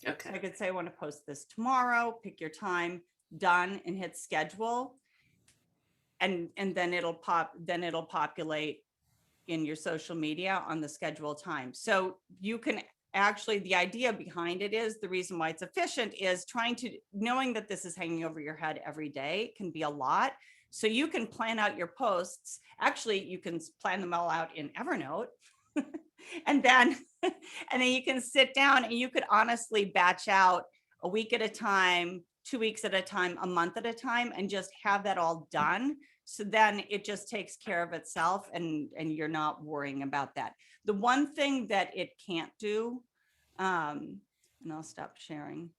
Okay. So I could say I want to post this tomorrow, pick your time, done, and hit schedule. And then it'll populate in your social media on the scheduled time. So you can actually, the idea behind it is, the reason why it's efficient is knowing that this is hanging over your head every day can be a lot. So you can plan out your posts. Actually, you can plan them all out in Evernote. and then you can sit down and you could honestly batch out a week at a time, 2 weeks at a time, a month at a time, and just have that all done. So then it just takes care of itself and you're not worrying about that. The one thing that it can't do, and I'll stop sharing.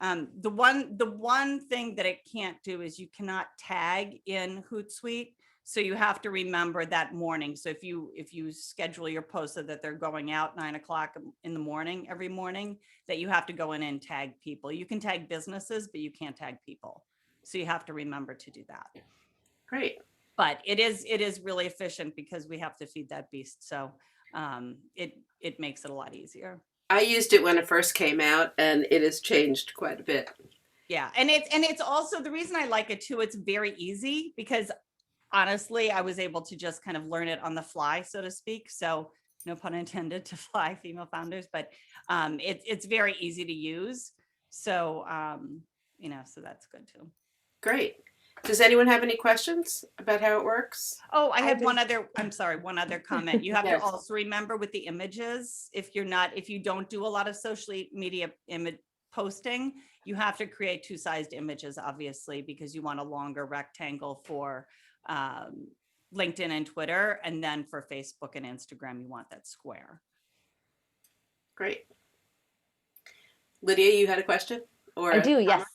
The one thing that it can't do is you cannot tag in Hootsuite. So you have to remember that morning. So if you schedule your posts so that they're going out 9 o'clock in the morning, every morning, that you have to go in and tag people. You can tag businesses, but you can't tag people. So you have to remember to do that. Great. But it is really efficient because we have to feed that beast. So it makes it a lot easier. I used it when it first came out and it has changed quite a bit. Yeah. And it's also, the reason I like it too, it's very easy because honestly, I was able to just kind of learn it on the fly, so to speak. So no pun intended to fly, female founders, but it's very easy to use. So, so that's good too. Great. Does anyone have any questions about how it works? Oh, I had one other comment. You have Yes. to also remember with the images, if you don't do a lot of social media image posting, you have to create two-sized images, obviously, because you want a longer rectangle for LinkedIn and Twitter. And then for Facebook and Instagram, you want that square. Great. Lidia, you had a question? I do, yes.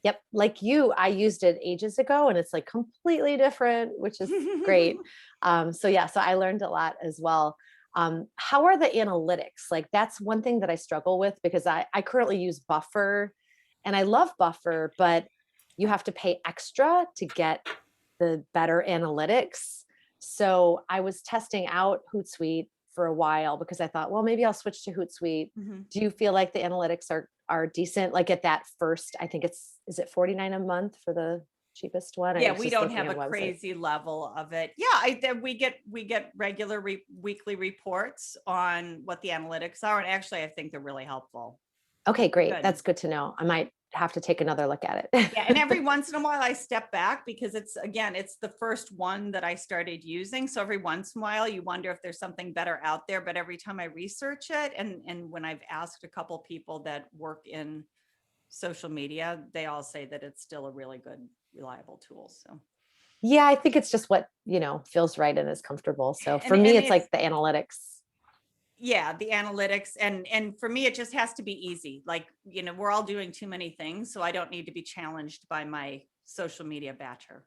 Yep. Like you, I used it ages ago and it's like completely different, which is great. So I learned a lot as well. How are the analytics? Like that's one thing that I struggle with because I currently use Buffer and I love Buffer, but you have to pay extra to get the better analytics. So I was testing out Hootsuite for a while because I thought, well, maybe I'll switch to Hootsuite. Mm-hmm. Do you feel like the analytics are decent? Like at that first, I think is it $49 a month for the cheapest one? Yeah, we don't have a crazy level of it. Yeah, we get regular weekly reports on what the analytics are. And actually, I think they're really helpful. Okay, great. Good. That's good to know. I might have to take another look at it. Yeah, and every once in a while I step back because it's the first one that I started using. So every once in a while you wonder if there's something better out there. But every time I research it, and when I've asked a couple people that work in social media, they all say that it's still a really good, reliable tool. So yeah, I think it's just what feels right and is comfortable. So for me, it's like the analytics. Yeah, the analytics, and for me, it just has to be easy. Like, we're all doing too many things, so I don't need to be challenged by my social media batcher.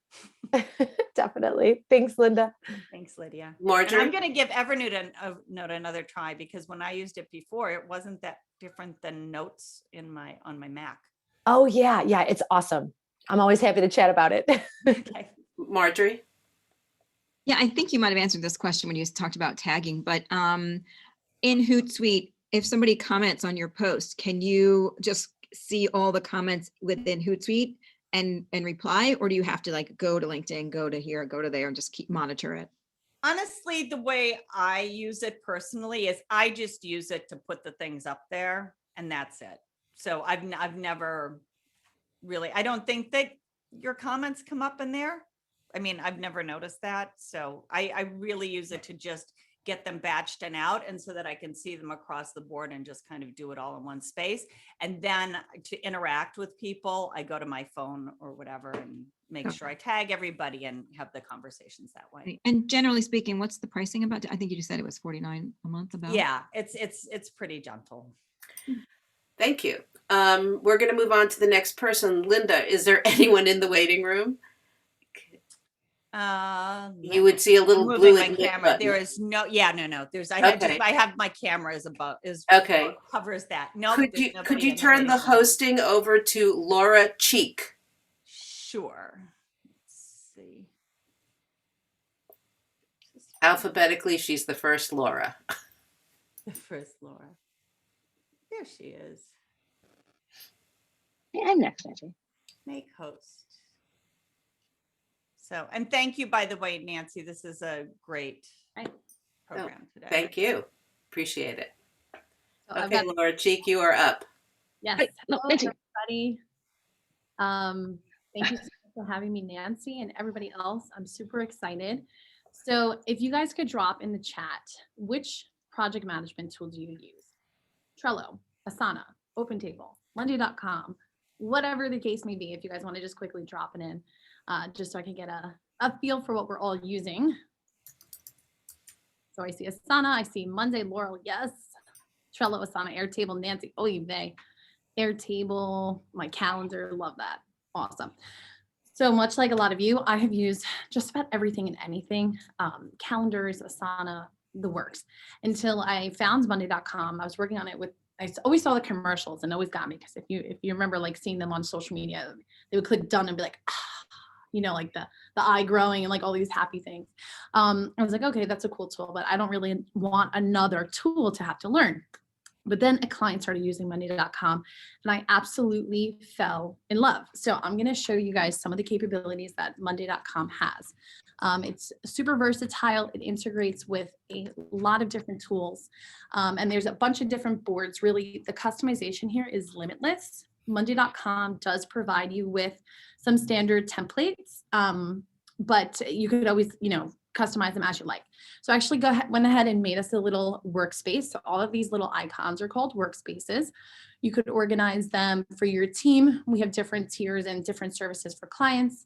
Definitely. Thanks, Linda. Thanks, Lydia. And Marjorie? I'm going to give Evernote another try, because when I used it before, it wasn't that different than Notes on my Mac. Oh yeah, yeah, it's awesome. I'm always happy to chat about it. Okay. Marjorie? Yeah, I think you might have answered this question when you talked about tagging, but in Hootsuite, if somebody comments on your post, can you just see all the comments within Hootsuite and reply, or do you have to like go to LinkedIn, go to here, go to there, and just keep monitor it? Honestly, the way I use it personally is I just use it to put the things up there, and that's it. So I've never really, I don't think that your comments come up in there. I mean, I've never noticed that. So I really use it to just get them batched and out, and so that I can see them across the board and just kind of do it all in one space. And then to interact with people, I go to my phone or whatever and make sure I tag everybody and have the conversations that way. And generally speaking, what's the pricing about? I think you just said it was $49 a month about. Yeah, it's pretty gentle. Thank you. We're going to move on to the next person. Linda, is there anyone in the waiting room? You would see a little blue my camera. button. There is no, no. There's I have my camera as above Okay. Covers that. No. Could you turn the hosting over to Laura Cheek? Sure. Let's see. Alphabetically, she's the first Laura. The first Laura. There she is. Hey, I'm next, Nancy. Make host. So, and thank you, by the way, Nancy. This is a great program today. Thank you. Appreciate it. So okay, Laura Cheek, you are up. Yes. Hey, no, hello, Nancy. everybody. Thank you so much for having me, Nancy, and everybody else. I'm super excited. So if you guys could drop in the chat, which project management tool do you use? Trello, Asana, OpenTable, Monday.com, whatever the case may be. If you guys want to just quickly drop it in, just so I can get a feel for what we're all using. So I see Asana, I see Monday, Laurel, yes. Trello, Asana, Airtable, Nancy, oy vey. Airtable, my calendar, love that. Awesome. So much like a lot of you, I have used just about everything and anything, calendars, Asana, the works, until I found Monday.com. I was working on it with, I always saw the commercials and always got me, because if you remember like seeing them on social media, they would click done and be like, like the eye growing and like all these happy things. I was like, okay, that's a cool tool, but I don't really want another tool to have to learn. But then a client started using Monday.com and I absolutely fell in love. So I'm going to show you guys some of the capabilities that Monday.com has. It's super versatile. It integrates with a lot of different tools. And there's a bunch of different boards. Really, the customization here is limitless. Monday.com does provide you with some standard templates, but you could always, customize them as you like. So I actually went ahead and made us a little workspace. So all of these little icons are called workspaces. You could organize them for your team. We have different tiers and different services for clients.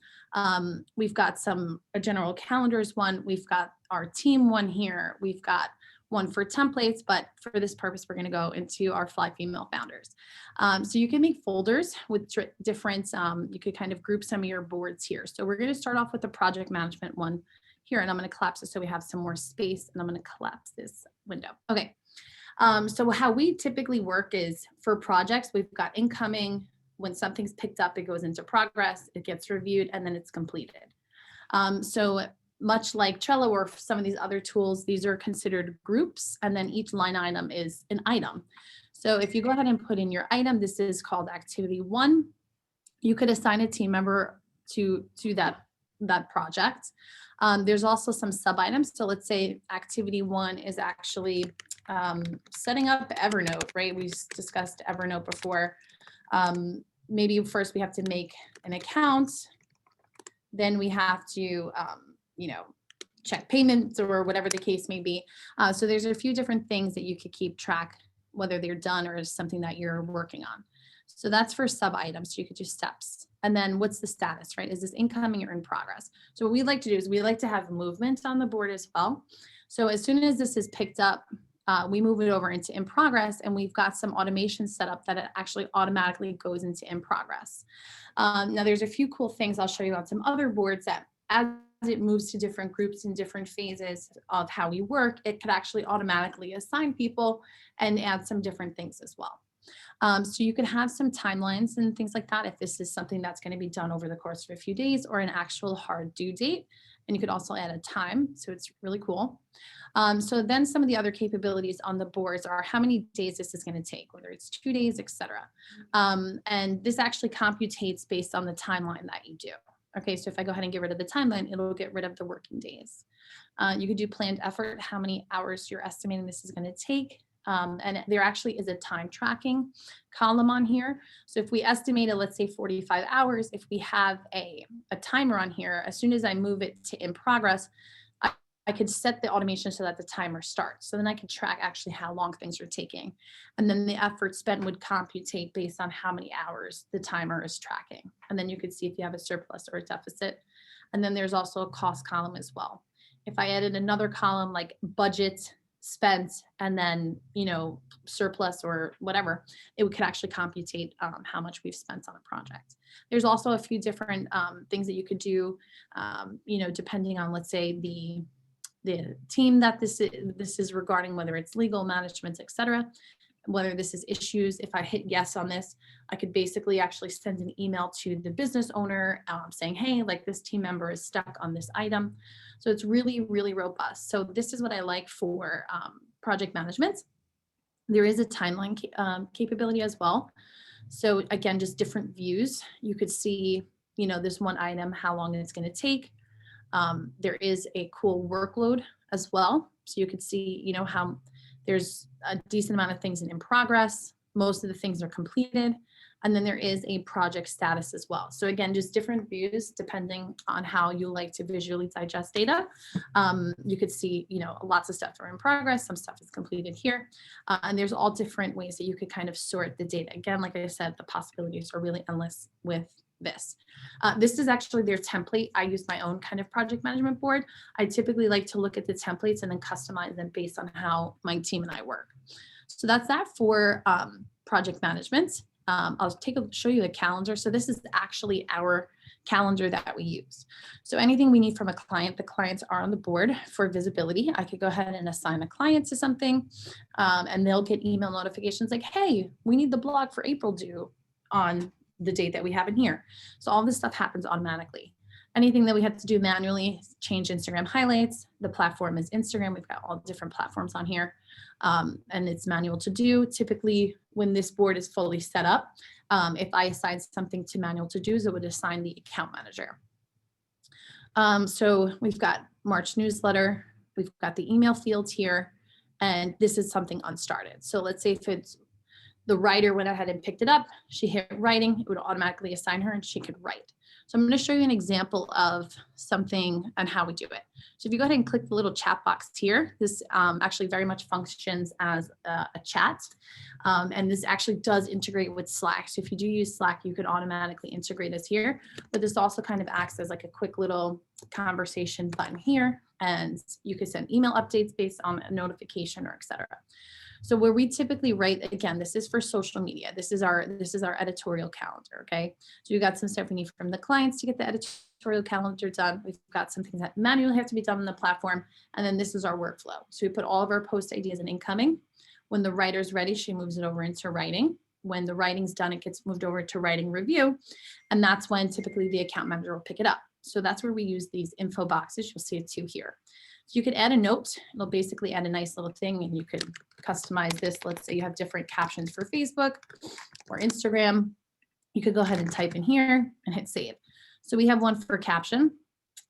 We've got a general calendars one. We've got our team one here. We've got one for templates, but for this purpose, we're going to go into our Fly Female Founders. So you can make folders with different, you could kind of group some of your boards here. So we're going to start off with the project management one here, and I'm going to collapse it so we have some more space, and I'm going to collapse this window. Okay. So how we typically work is for projects, we've got incoming. When something's picked up, it goes into progress, it gets reviewed, and then it's completed. So much like Trello or some of these other tools, these are considered groups, and then each line item is an item. So if you go ahead and put in your item, this is called activity 1. You could assign a team member to that project. There's also some sub items. So let's say activity 1 is actually setting up Evernote, right? We discussed Evernote before. Maybe first we have to make an account. Then we have to, check payments or whatever the case may be. So there's a few different things that you could keep track, whether they're done or is something that you're working on. So that's for sub items. So you could do steps. And then what's the status, right? Is this incoming or in progress? So what we like to do is we like to have movement on the board as well. So as soon as this is picked up, we move it over into in progress, and we've got some automation set up that it actually automatically goes into in progress. Now there's a few cool things I'll show you on some other boards that as it moves to different groups and different phases of how we work, it could actually automatically assign people and add some different things as well. So you could have some timelines and things like that if this is something that's going to be done over the course of a few days or an actual hard due date. And you could also add a time, so it's really cool. So then some of the other capabilities on the boards are how many days this is going to take, whether it's 2 days, etc. And this actually computates based on the timeline that you do. Okay, so if I go ahead and get rid of the timeline, it'll get rid of the working days. You could do planned effort, how many hours you're estimating this is going to take. And there actually is a time tracking column on here. So if we estimate it, let's say 45 hours, if we have a timer on here, as soon as I move it to in progress, I could set the automation so that the timer starts. So then I can track actually how long things are taking. And then the effort spent would computate based on how many hours the timer is tracking. And then you could see if you have a surplus or a deficit. And then there's also a cost column as well. If I added another column like budget, spent, and then, you know, surplus or whatever, it could actually computate how much we've spent on a project. There's also a few different things that you could do, you know, depending on, let's say, the team that this is regarding, whether it's legal, management, etc., whether this is issues. If I hit yes on this, I could basically actually send an email to the business owner saying, hey, like this team member is stuck on this item. So it's really, really robust. So this is what I like for project management. There is a timeline capability as well. So again, just different views. You could see, you know, this one item, how long it's going to take. There is a cool workload as well. So you could see, you know, how there's a decent amount of things in progress. Most of the things are completed. And then there is a project status as well. So again, just different views depending on how you like to visually digest data. You could see, you know, lots of stuff are in progress. Some stuff is completed here. And there's all different ways that you could kind of sort the data. Again, like I said, the possibilities are really endless with this. This is actually their template. I use my own kind of project management board. I typically like to look at the templates and then customize them based on how my team and I work. So that's that for project management. I'll show you the calendar. So this is actually our calendar that we use. So anything we need from a client, the clients are on the board for visibility. I could go ahead and assign a client to something and they'll get email notifications like, hey, we need the blog for April due on the date that we have in here. So all this stuff happens automatically. Anything that we have to do manually, change Instagram highlights. The platform is Instagram. We've got all different platforms on here and it's manual to do. Typically when this board is fully set up, if I assign something to manual to do's, it would assign the account manager. So we've got March newsletter. We've got the email fields here, and this is something unstarted. So let's say if it's the writer went ahead and picked it up, she hit writing, it would automatically assign her and she could write. So I'm going to show you an example of something and how we do it. So if you go ahead and click the little chat box here, this actually very much functions as a chat. And this actually does integrate with Slack. So if you do use Slack, you could automatically integrate this here. But this also kind of acts as like a quick little conversation button here. And you could send email updates based on a notification or etc. So where we typically write, again, this is for social media. This is our editorial calendar, okay? So you got some stuff we need from the clients to get the editorial calendar done. We've got some things that manually have to be done on the platform. And then this is our workflow. So we put all of our post ideas in incoming. When the writer's ready, she moves it over into writing. When the writing's done, it gets moved over to writing review. And that's when typically the account manager will pick it up. So that's where we use these info boxes. You'll see it too here. So you could add a note. It'll basically add a nice little thing and you could customize this. Let's say you have different captions for Facebook or Instagram. You could go ahead and type in here and hit save. So we have one for caption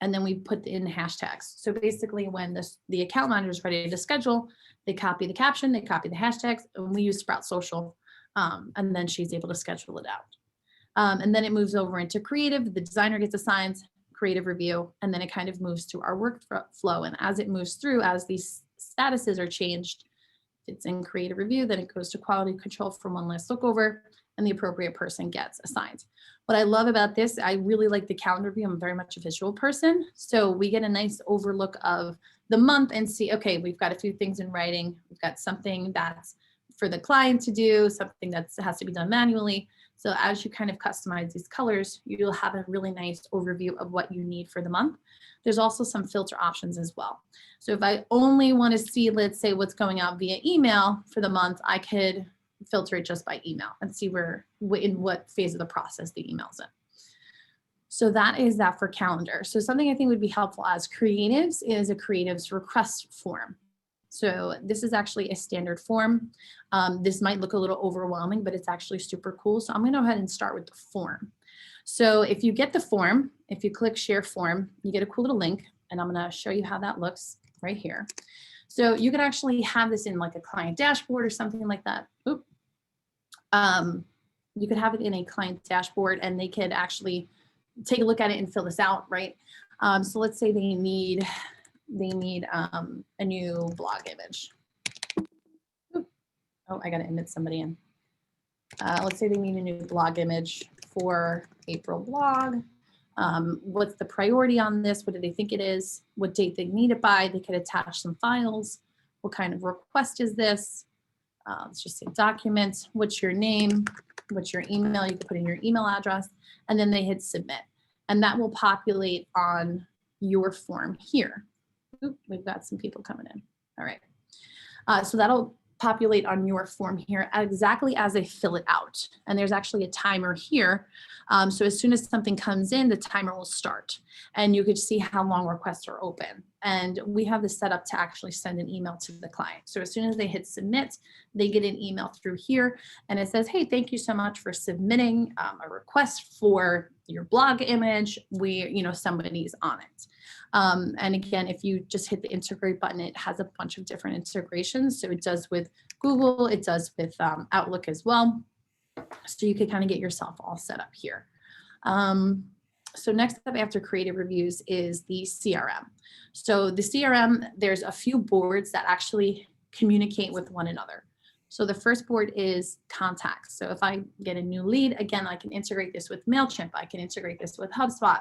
and then we put in hashtags. So basically when the account manager is ready to schedule, they copy the caption, they copy the hashtags, and we use Sprout Social. And then she's able to schedule it out. And then it moves over into creative. The designer gets assigned creative review, and then it kind of moves to our workflow. And as it moves through, as these statuses are changed, if it's in creative review, then it goes to quality control for one last look over, and the appropriate person gets assigned. What I love about this, I really like the calendar view. I'm very much a visual person. So we get a nice overlook of the month and see, okay, we've got a few things in writing. We've got something that's for the client to do, something that has to be done manually. So as you kind of customize these colors, you'll have a really nice overview of what you need for the month. There's also some filter options as well. So if I only want to see, let's say, what's going out via email for the month, I could filter it just by email and see in what phase of the process the email's in. So that is that for calendar. So something I think would be helpful as creatives is a creatives request form. So this is actually a standard form. This might look a little overwhelming, but it's actually super cool. So I'm going to go ahead and start with the form. So if you get the form, if you click share form, you get a cool little link, and I'm going to show you how that looks right here. So you could actually have this in like a client dashboard or something like that. Oop. You could have it in a client dashboard, and they could actually take a look at it and fill this out, right? So let's say they need a new blog image. Oop. Oh, I got to admit somebody in. Let's say they need a new blog image for April blog. What's the priority on this? What do they think it is? What date they need it by? They could attach some files. What kind of request is this? Let's just say document. What's your name? What's your email? You can put in your email address, and then they hit submit. And that will populate on your form here. Oop, we've got some people coming in. All right. So that'll populate on your form here exactly as they fill it out. And there's actually a timer here. So as soon as something comes in, the timer will start, and you could see how long requests are open. And we have this set up to actually send an email to the client. So as soon as they hit submit, they get an email through here, and it says, hey, thank you so much for submitting a request for your blog image. Somebody's on it. And again, if you just hit the integrate button, it has a bunch of different integrations. So it does with Google, it does with Outlook as well. So you could kind of get yourself all set up here. So next up after creative reviews is the CRM. So the CRM, there's a few boards that actually communicate with one another. So the first board is contacts. So if I get a new lead, again, I can integrate this with MailChimp. I can integrate this with HubSpot,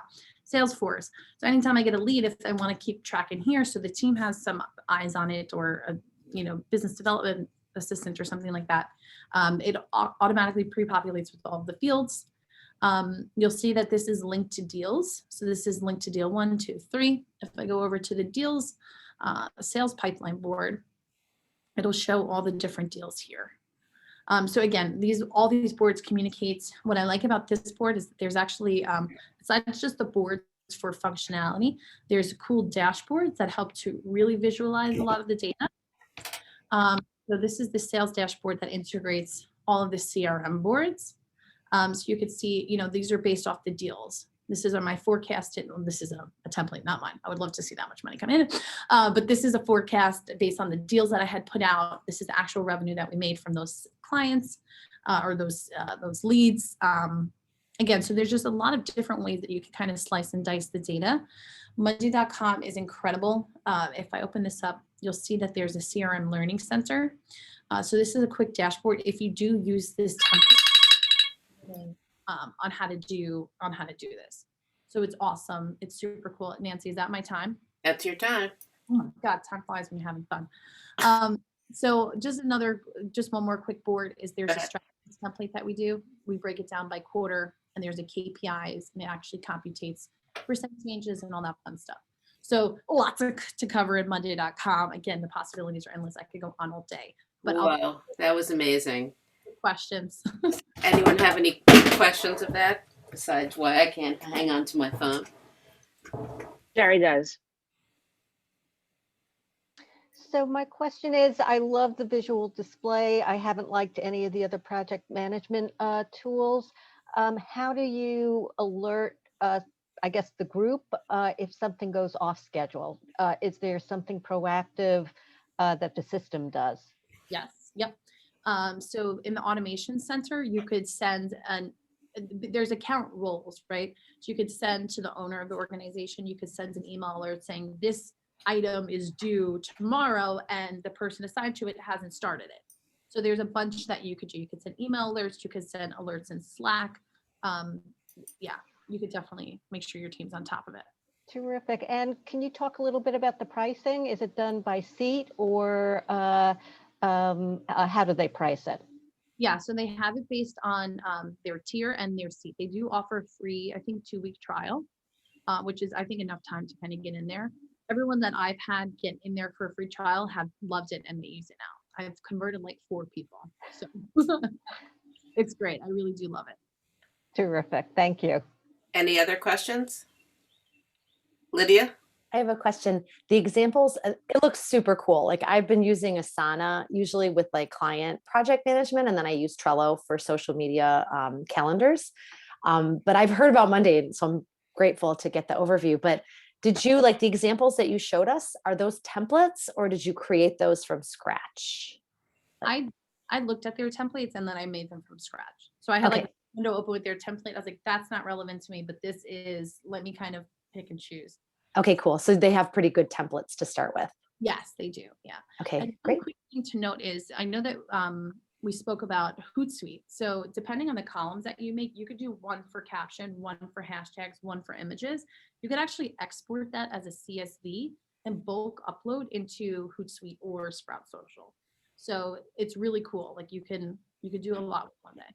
Salesforce. So anytime I get a lead, if I want to keep track in here, so the team has some eyes on it, or a business development assistant or something like that, it automatically pre-populates with all of the fields. You'll see that this is linked to deals. So this is linked to deal 1, 2, 3. If I go over to the deals sales pipeline board, it'll show all the different deals here. So again, all these boards communicate. What I like about this board is that there's actually, besides just the boards for functionality, there's cool dashboards that help to really visualize a lot of the data. So this is the sales dashboard that integrates all of the CRM boards. So you could see, these are based off the deals. This is my forecasted, this is a template, not mine. I would love to see that much money come in. But this is a forecast based on the deals that I had put out. This is the actual revenue that we made from those clients or those leads. Again, so there's just a lot of different ways that you can kind of slice and dice the data. Monday.com is incredible. If I open this up, you'll see that there's a CRM Learning Center. So this is a quick dashboard. If you do use this template, on how to do this. So it's awesome. It's super cool. Nancy, is that my time? That's your time. Oh my God, time flies when you're having fun. So just one more quick board is there's a strategy template that we do. We break it down by quarter, and there's a KPIs, and it actually computates percent changes and all that fun stuff. So lots to cover in Monday.com. Again, the possibilities are endless. I could go on all day. But wow, that was amazing. Questions. Anyone have any questions of that besides why I can't hang on to my phone? Jerry does. So my question is, I love the visual display. I haven't liked any of the other project management tools. How do you alert, I guess, the group if something goes off schedule? Is there something proactive that the system does? Yes. Yep. So in the automation center, you could send there's account roles, right? So you could send to the owner of the organization, you could send an email alert saying this item is due tomorrow and the person assigned to it hasn't started it. So there's a bunch that you could do. You could send email alerts, you could send alerts in Slack. Yeah, you could definitely make sure your team's on top of it. Terrific. And can you talk a little bit about the pricing? Is it done by seat or how do they price it? Yeah, so they have it based on their tier and their seat. They do offer free, I think, 2-week trial, which is, I think, enough time to kind of get in there. Everyone that I've had get in there for a free trial have loved it and they use it now. I've converted like 4 people. So it's great. I really do love it. Terrific. Thank you. Any other questions? Lydia? I have a question. The examples, it looks super cool. Like I've been using Asana usually with like client project management, and then I use Trello for social media calendars. But I've heard about Monday, so I'm grateful to get the overview. But did you, like the examples that you showed us, are those templates or did you create those from scratch? I looked at their templates and then I made them from scratch. So I had like a window open with their template. I was like, that's not relevant to me, but this is, let me kind of pick and choose. Okay, cool. So they have pretty good templates to start with. Yes, they do. Yeah. Okay, And great. one quick thing to note is, I know that we spoke about HootSuite. So depending on the columns that you make, you could do one for caption, one for hashtags, one for images. You could actually export that as a CSV and bulk upload into HootSuite or Sprout Social. So it's really cool. Like you could do a lot with one day.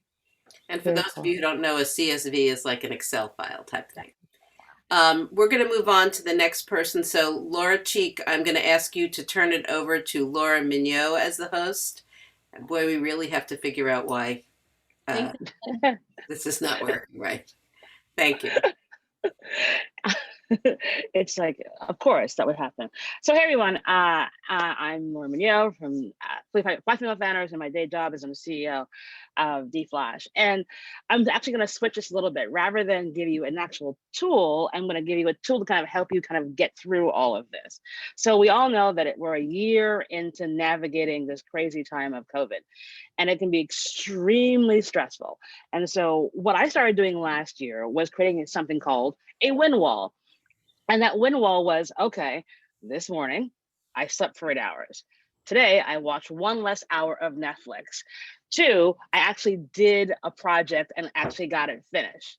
And for those of you who don't know, a CSV is like an Excel file type thing. We're going to move on to the next person. So Laura Cheek, I'm going to ask you to turn it over to Laura Mignott as the host. And boy, we really have to figure out why this is not working right. Thank you. It's like, of course, that would happen. So hey, everyone, I'm Laura Mignott from Black Female Founders, and my day job is I'm the CEO of DFlash. And I'm actually going to switch this a little bit. Rather than give you an actual tool, I'm going to give you a tool to kind of help you kind of get through all of this. So we all know that we're a year into navigating this crazy time of COVID, and it can be extremely stressful. And so what I started doing last year was creating something called a win wall. And that win wall was, okay, this morning I slept for 8 hours. Today I watched 1 less hour of Netflix. 2, I actually did a project and actually got it finished.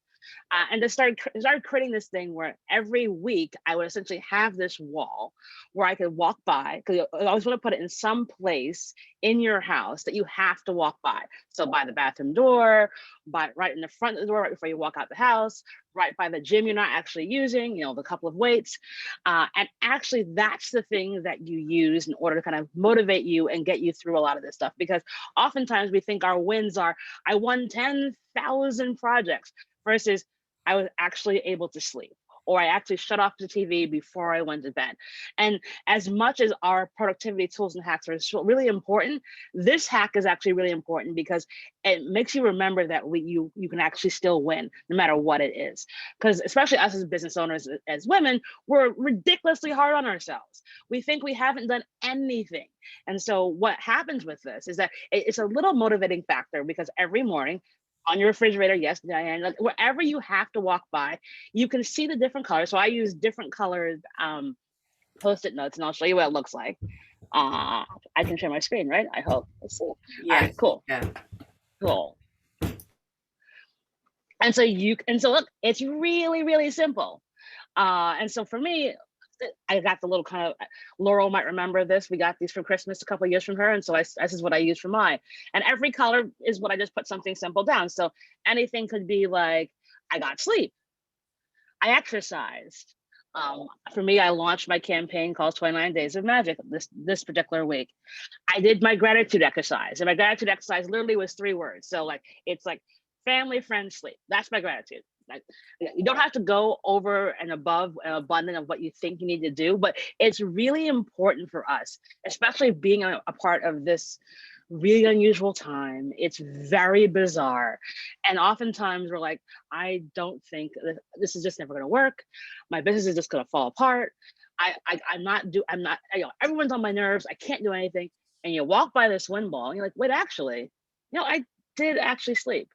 And to started creating this thing where every week I would essentially have this wall where I could walk by, because I always want to put it in some place in your house that you have to walk by. So by the bathroom door, right in the front of the door, right before you walk out the house, right by the gym you're not actually using, the couple of weights. And actually that's the thing that you use in order to kind of motivate you and get you through a lot of this stuff. Because oftentimes we think our wins are, I won 10,000 projects, versus I was actually able to sleep, or I actually shut off the TV before I went to bed. And as much as our productivity tools and hacks are really important, this hack is actually really important because it makes you remember that you can actually still win no matter what it is. Because especially us as business owners, as women, we're ridiculously hard on ourselves. We think we haven't done anything. And so what happens with this is that it's a little motivating factor, because every morning, on your refrigerator, yes, Diane, like wherever you have to walk by, you can see the different colors. So I use different colored Post-it notes, and I'll show you what it looks like. I can share my screen, right? I hope. Let's see. Yeah. All right, cool. Yeah. Cool. And so look, it's really, really simple. And so for me, I got the little kind of, Laurel might remember this. We got these for Christmas a couple of years from her. And so this is what I use for mine. And every color is what I just put something simple down. So anything could be like, I got sleep. I exercised. For me, I launched my campaign called 29 Days of Magic this particular week. I did my gratitude exercise. And my gratitude exercise literally was 3 words. So it's like family, friends, sleep. That's my gratitude. You don't have to go over and above and abundant of what you think you need to do, but it's really important for us, especially being a part of this really unusual time. It's very bizarre. And oftentimes we're like, I don't think this is just never going to work. My business is just going to fall apart. Everyone's on my nerves. I can't do anything. And you walk by this wind ball and you're like, wait, actually, I did actually sleep.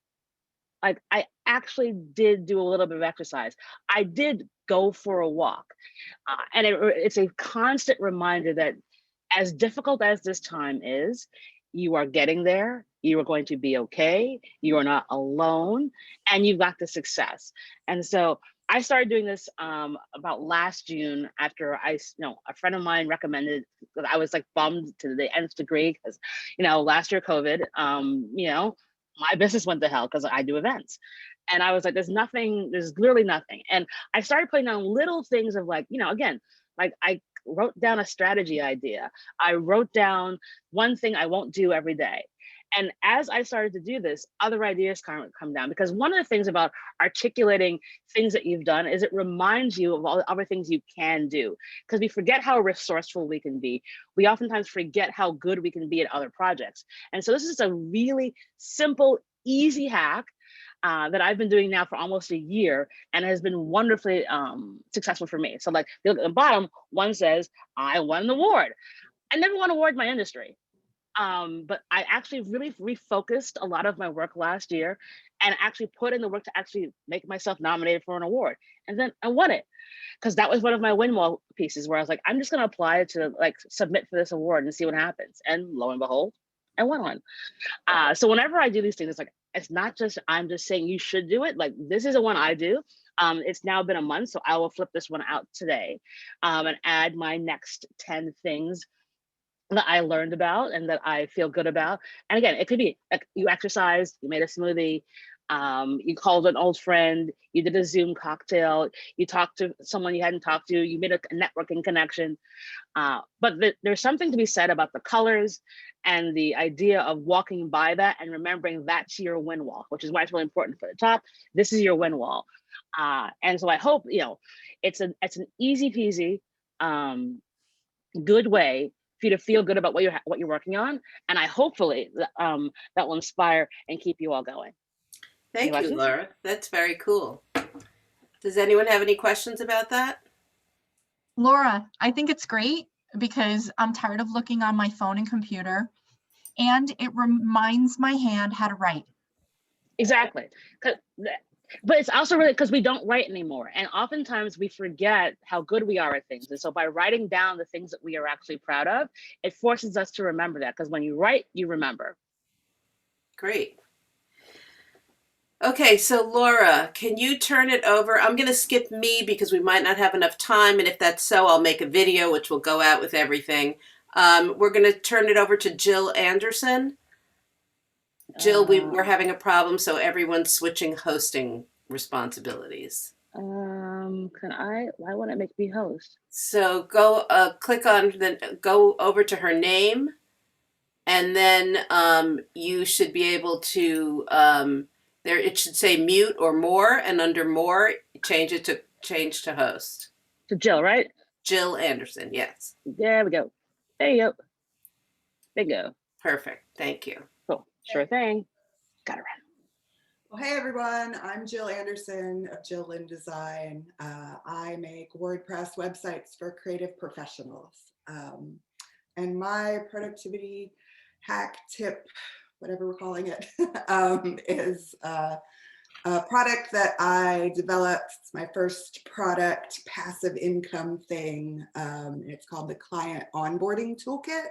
I actually did do a little bit of exercise. I did go for a walk. And it's a constant reminder that as difficult as this time is, you are getting there. You are going to be okay. You are not alone, and you've got the success. And so I started doing this about last June after a friend of mine recommended, because I was like bummed to the nth degree because, last year COVID, my business went to hell because I do events. And I was like, there's literally nothing. And I started putting down little things of like, again, like I wrote down a strategy idea. I wrote down one thing I won't do every day. And as I started to do this, other ideas come down, because one of the things about articulating things that you've done is it reminds you of all the other things you can do, because we forget how resourceful we can be. We oftentimes forget how good we can be at other projects. And so this is a really simple, easy hack that I've been doing now for almost a year and has been wonderfully successful for me. So like at the bottom, one says, I won an award. I never won an award in my industry. But I actually really refocused a lot of my work last year and actually put in the work to actually make myself nominated for an award. And then I won it, because that was one of my win wall pieces where I was like, I'm just going to apply to like submit for this award and see what happens. And lo and behold, I won one. So whenever I do these things, it's not just, I'm just saying you should do it. Like, this is a one I do. It's now been a month, so I will flip this one out today and add my next 10 things that I learned about and that I feel good about. And again, it could be like you exercised, you made a smoothie, you called an old friend, you did a Zoom cocktail, you talked to someone you hadn't talked to, you made a networking connection. But there's something to be said about the colors and the idea of walking by that and remembering that's your win wall, which is why it's really important for the top. This is your win wall. And so I hope, it's an easy peasy, good way for you to feel good about what you're working on, and hopefully that will inspire and keep you all going. Thank you, Laura. That's very cool. Does anyone have any questions about that? Laura, I think it's great because I'm tired of looking on my phone and computer, and it reminds my hand how to write. Exactly. But it's also really because we don't write anymore. And oftentimes we forget how good we are at things. And so by writing down the things that we are actually proud of, it forces us to remember that, because when you write, you remember. Great. Okay, so Laura, can you turn it over? I'm going to skip me because we might not have enough time. And if that's so, I'll make a video, which will go out with everything. We're going to turn it over to Jill Anderson. Jill, we're having a problem, so everyone's switching hosting responsibilities. Why won't it make me host? So go go over to her name, and then you should be able to, it should say mute or more, and under more, change to host. To Jill, right? Jill Anderson, yes. There we go. There you go. Bingo. Perfect, thank you. Cool, sure thing. Got it right. Well, hey everyone, I'm Jill Anderson of Jill Lynn Design. I make WordPress websites for creative professionals. And my productivity hack tip, whatever we're calling it, is a product that I developed. It's my first product, passive income thing. It's called the Client Onboarding Toolkit.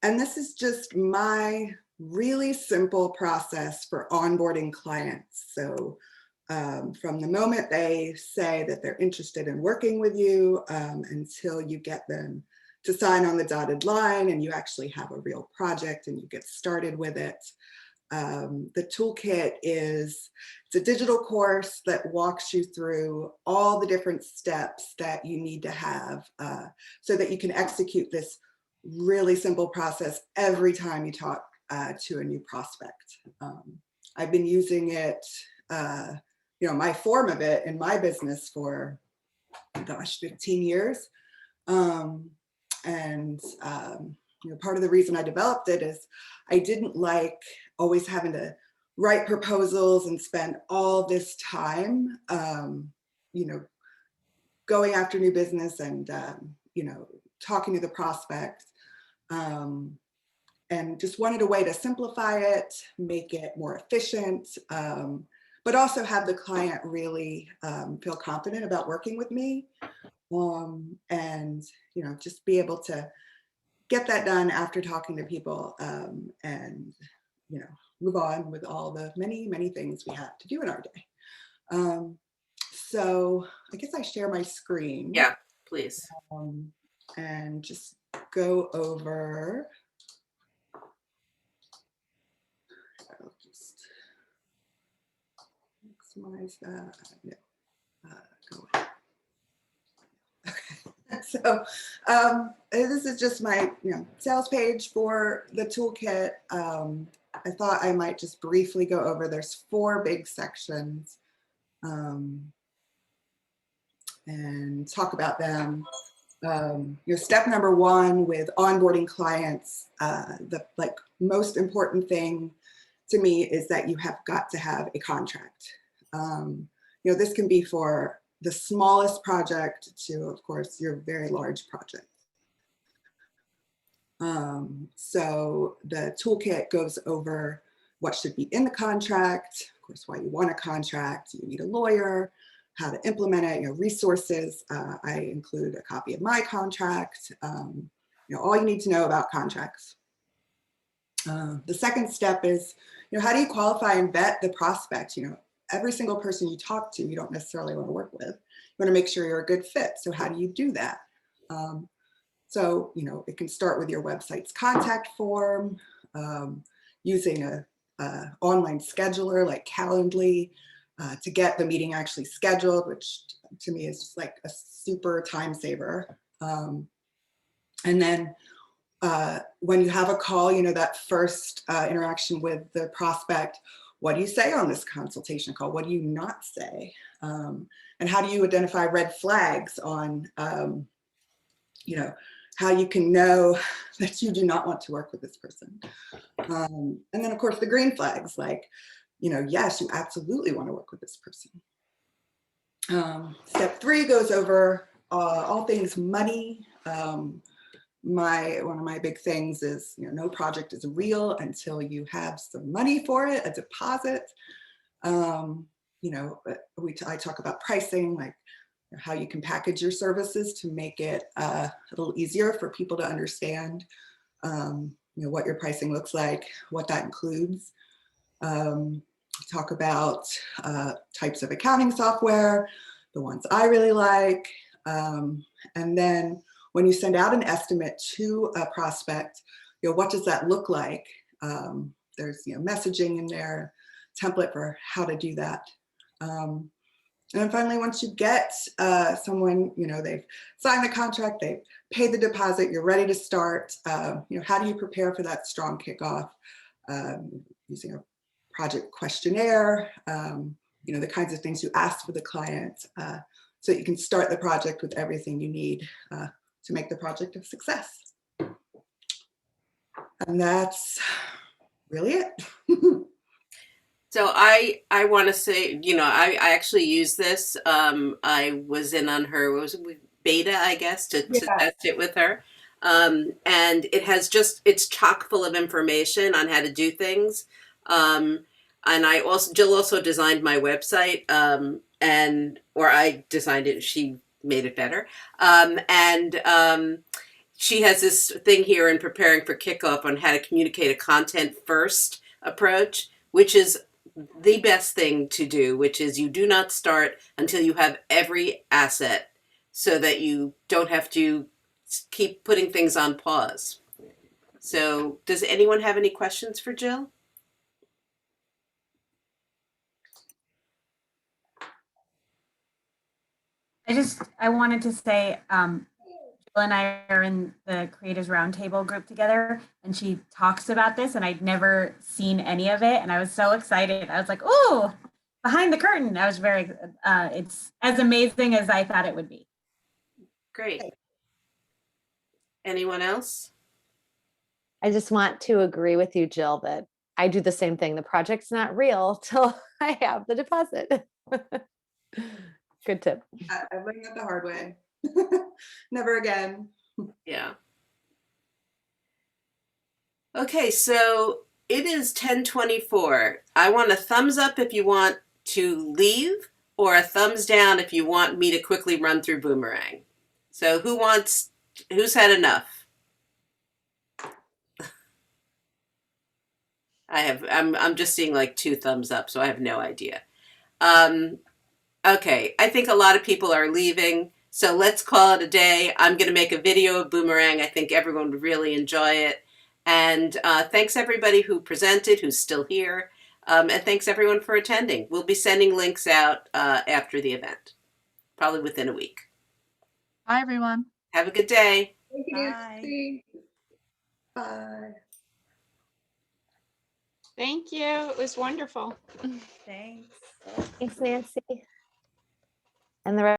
And this is just my really simple process for onboarding clients. So from the moment they say that they're interested in working with you until you get them to sign on the dotted line and you actually have a real project and you get started with it. The toolkit it's a digital course that walks you through all the different steps that you need to have so that you can execute this really simple process every time you talk to a new prospect. I've been using it, my form of it in my business for, 15 years. Part of the reason I developed it is I didn't like always having to write proposals and spend all this time, going after new business and, talking to the prospect. And just wanted a way to simplify it, make it more efficient, but also have the client really feel confident about working with me. And, just be able to get that done after talking to people and, move on with all the many, many things we have to do in our day. So I guess I share my screen. Yeah, please. And just go over. I'll just maximize that. No, go away. Okay. So this is just my sales page for the toolkit. I thought I might just briefly go over. There's 4 big sections. And talk about them. Step number 1 with onboarding clients, the most important thing to me is that you have got to have a contract. This can be for the smallest project to, of course, your very large project. So the toolkit goes over what should be in the contract, of course, why you want a contract, you need a lawyer, how to implement it, resources. I include a copy of my contract, all you need to know about contracts. The second step is, how do you qualify and vet the prospect? Every single person you talk to, you don't necessarily want to work with. You want to make sure you're a good fit. So how do you do that? So, it can start with your website's contact form, using a online scheduler like Calendly, to get the meeting actually scheduled, which to me is just like a super time saver. And then when you have a call, that first interaction with the prospect, what do you say on this consultation call? What do you not say? And how do you identify red flags on, how you can know that you do not want to work with this person? And then of course the green flags, like, yes, you absolutely want to work with this person. Step 3 goes over all things money. One of my big things is, no project is real until you have some money for it, a deposit. I talk about pricing, like how you can package your services to make it a little easier for people to understand, what your pricing looks like, what that includes. Talk about types of accounting software, the ones I really like. And then when you send out an estimate to a prospect, what does that look like? There's messaging in there, template for how to do that. And then finally, once you get someone, they've signed the contract, they've paid the deposit, you're ready to start. How do you prepare for that strong kickoff? Using a project questionnaire, the kinds of things you ask for the client, so that you can start the project with everything you need to make the project a success. And that's really it. So I want to say, I actually use this. I was in on her, what was it, beta, I guess, to test it with her. And it has it's chock full of information on how to do things. And Jill also designed my website, or I designed it, she made it better. She has this thing here in preparing for kickoff on how to communicate a content first approach, which is the best thing to do, which is you do not start until you have every asset so that you don't have to keep putting things on pause. So does anyone have any questions for Jill? I wanted to say, Jill and I are in the Creators Roundtable group together, and she talks about this, and I'd never seen any of it, and I was so excited. I was like, "Ooh, behind the curtain!" I was very. It's as amazing as I thought it would be. Great. Anyone else? I just want to agree with you, Jill, that I do the same thing. The project's not real till I have the deposit. Good tip. I learned that the hard way. Never again. Yeah. Okay, so it is 10:24. I want a thumbs up if you want to leave, or a thumbs down if you want me to quickly run through Boomerang. So who's had enough? I'm just seeing like 2 thumbs up, so I have no idea. Okay, I think a lot of people are leaving, so let's call it a day. I'm going to make a video of Boomerang. I think everyone would really enjoy it. And thanks everybody who presented, who's still here. And thanks everyone for attending. We'll be sending links out after the event, probably within a week. Bye, everyone. Have a good day. Thank you, Nancy. Bye. Thank you. It was wonderful. Thanks. Thanks, Nancy. And the rest.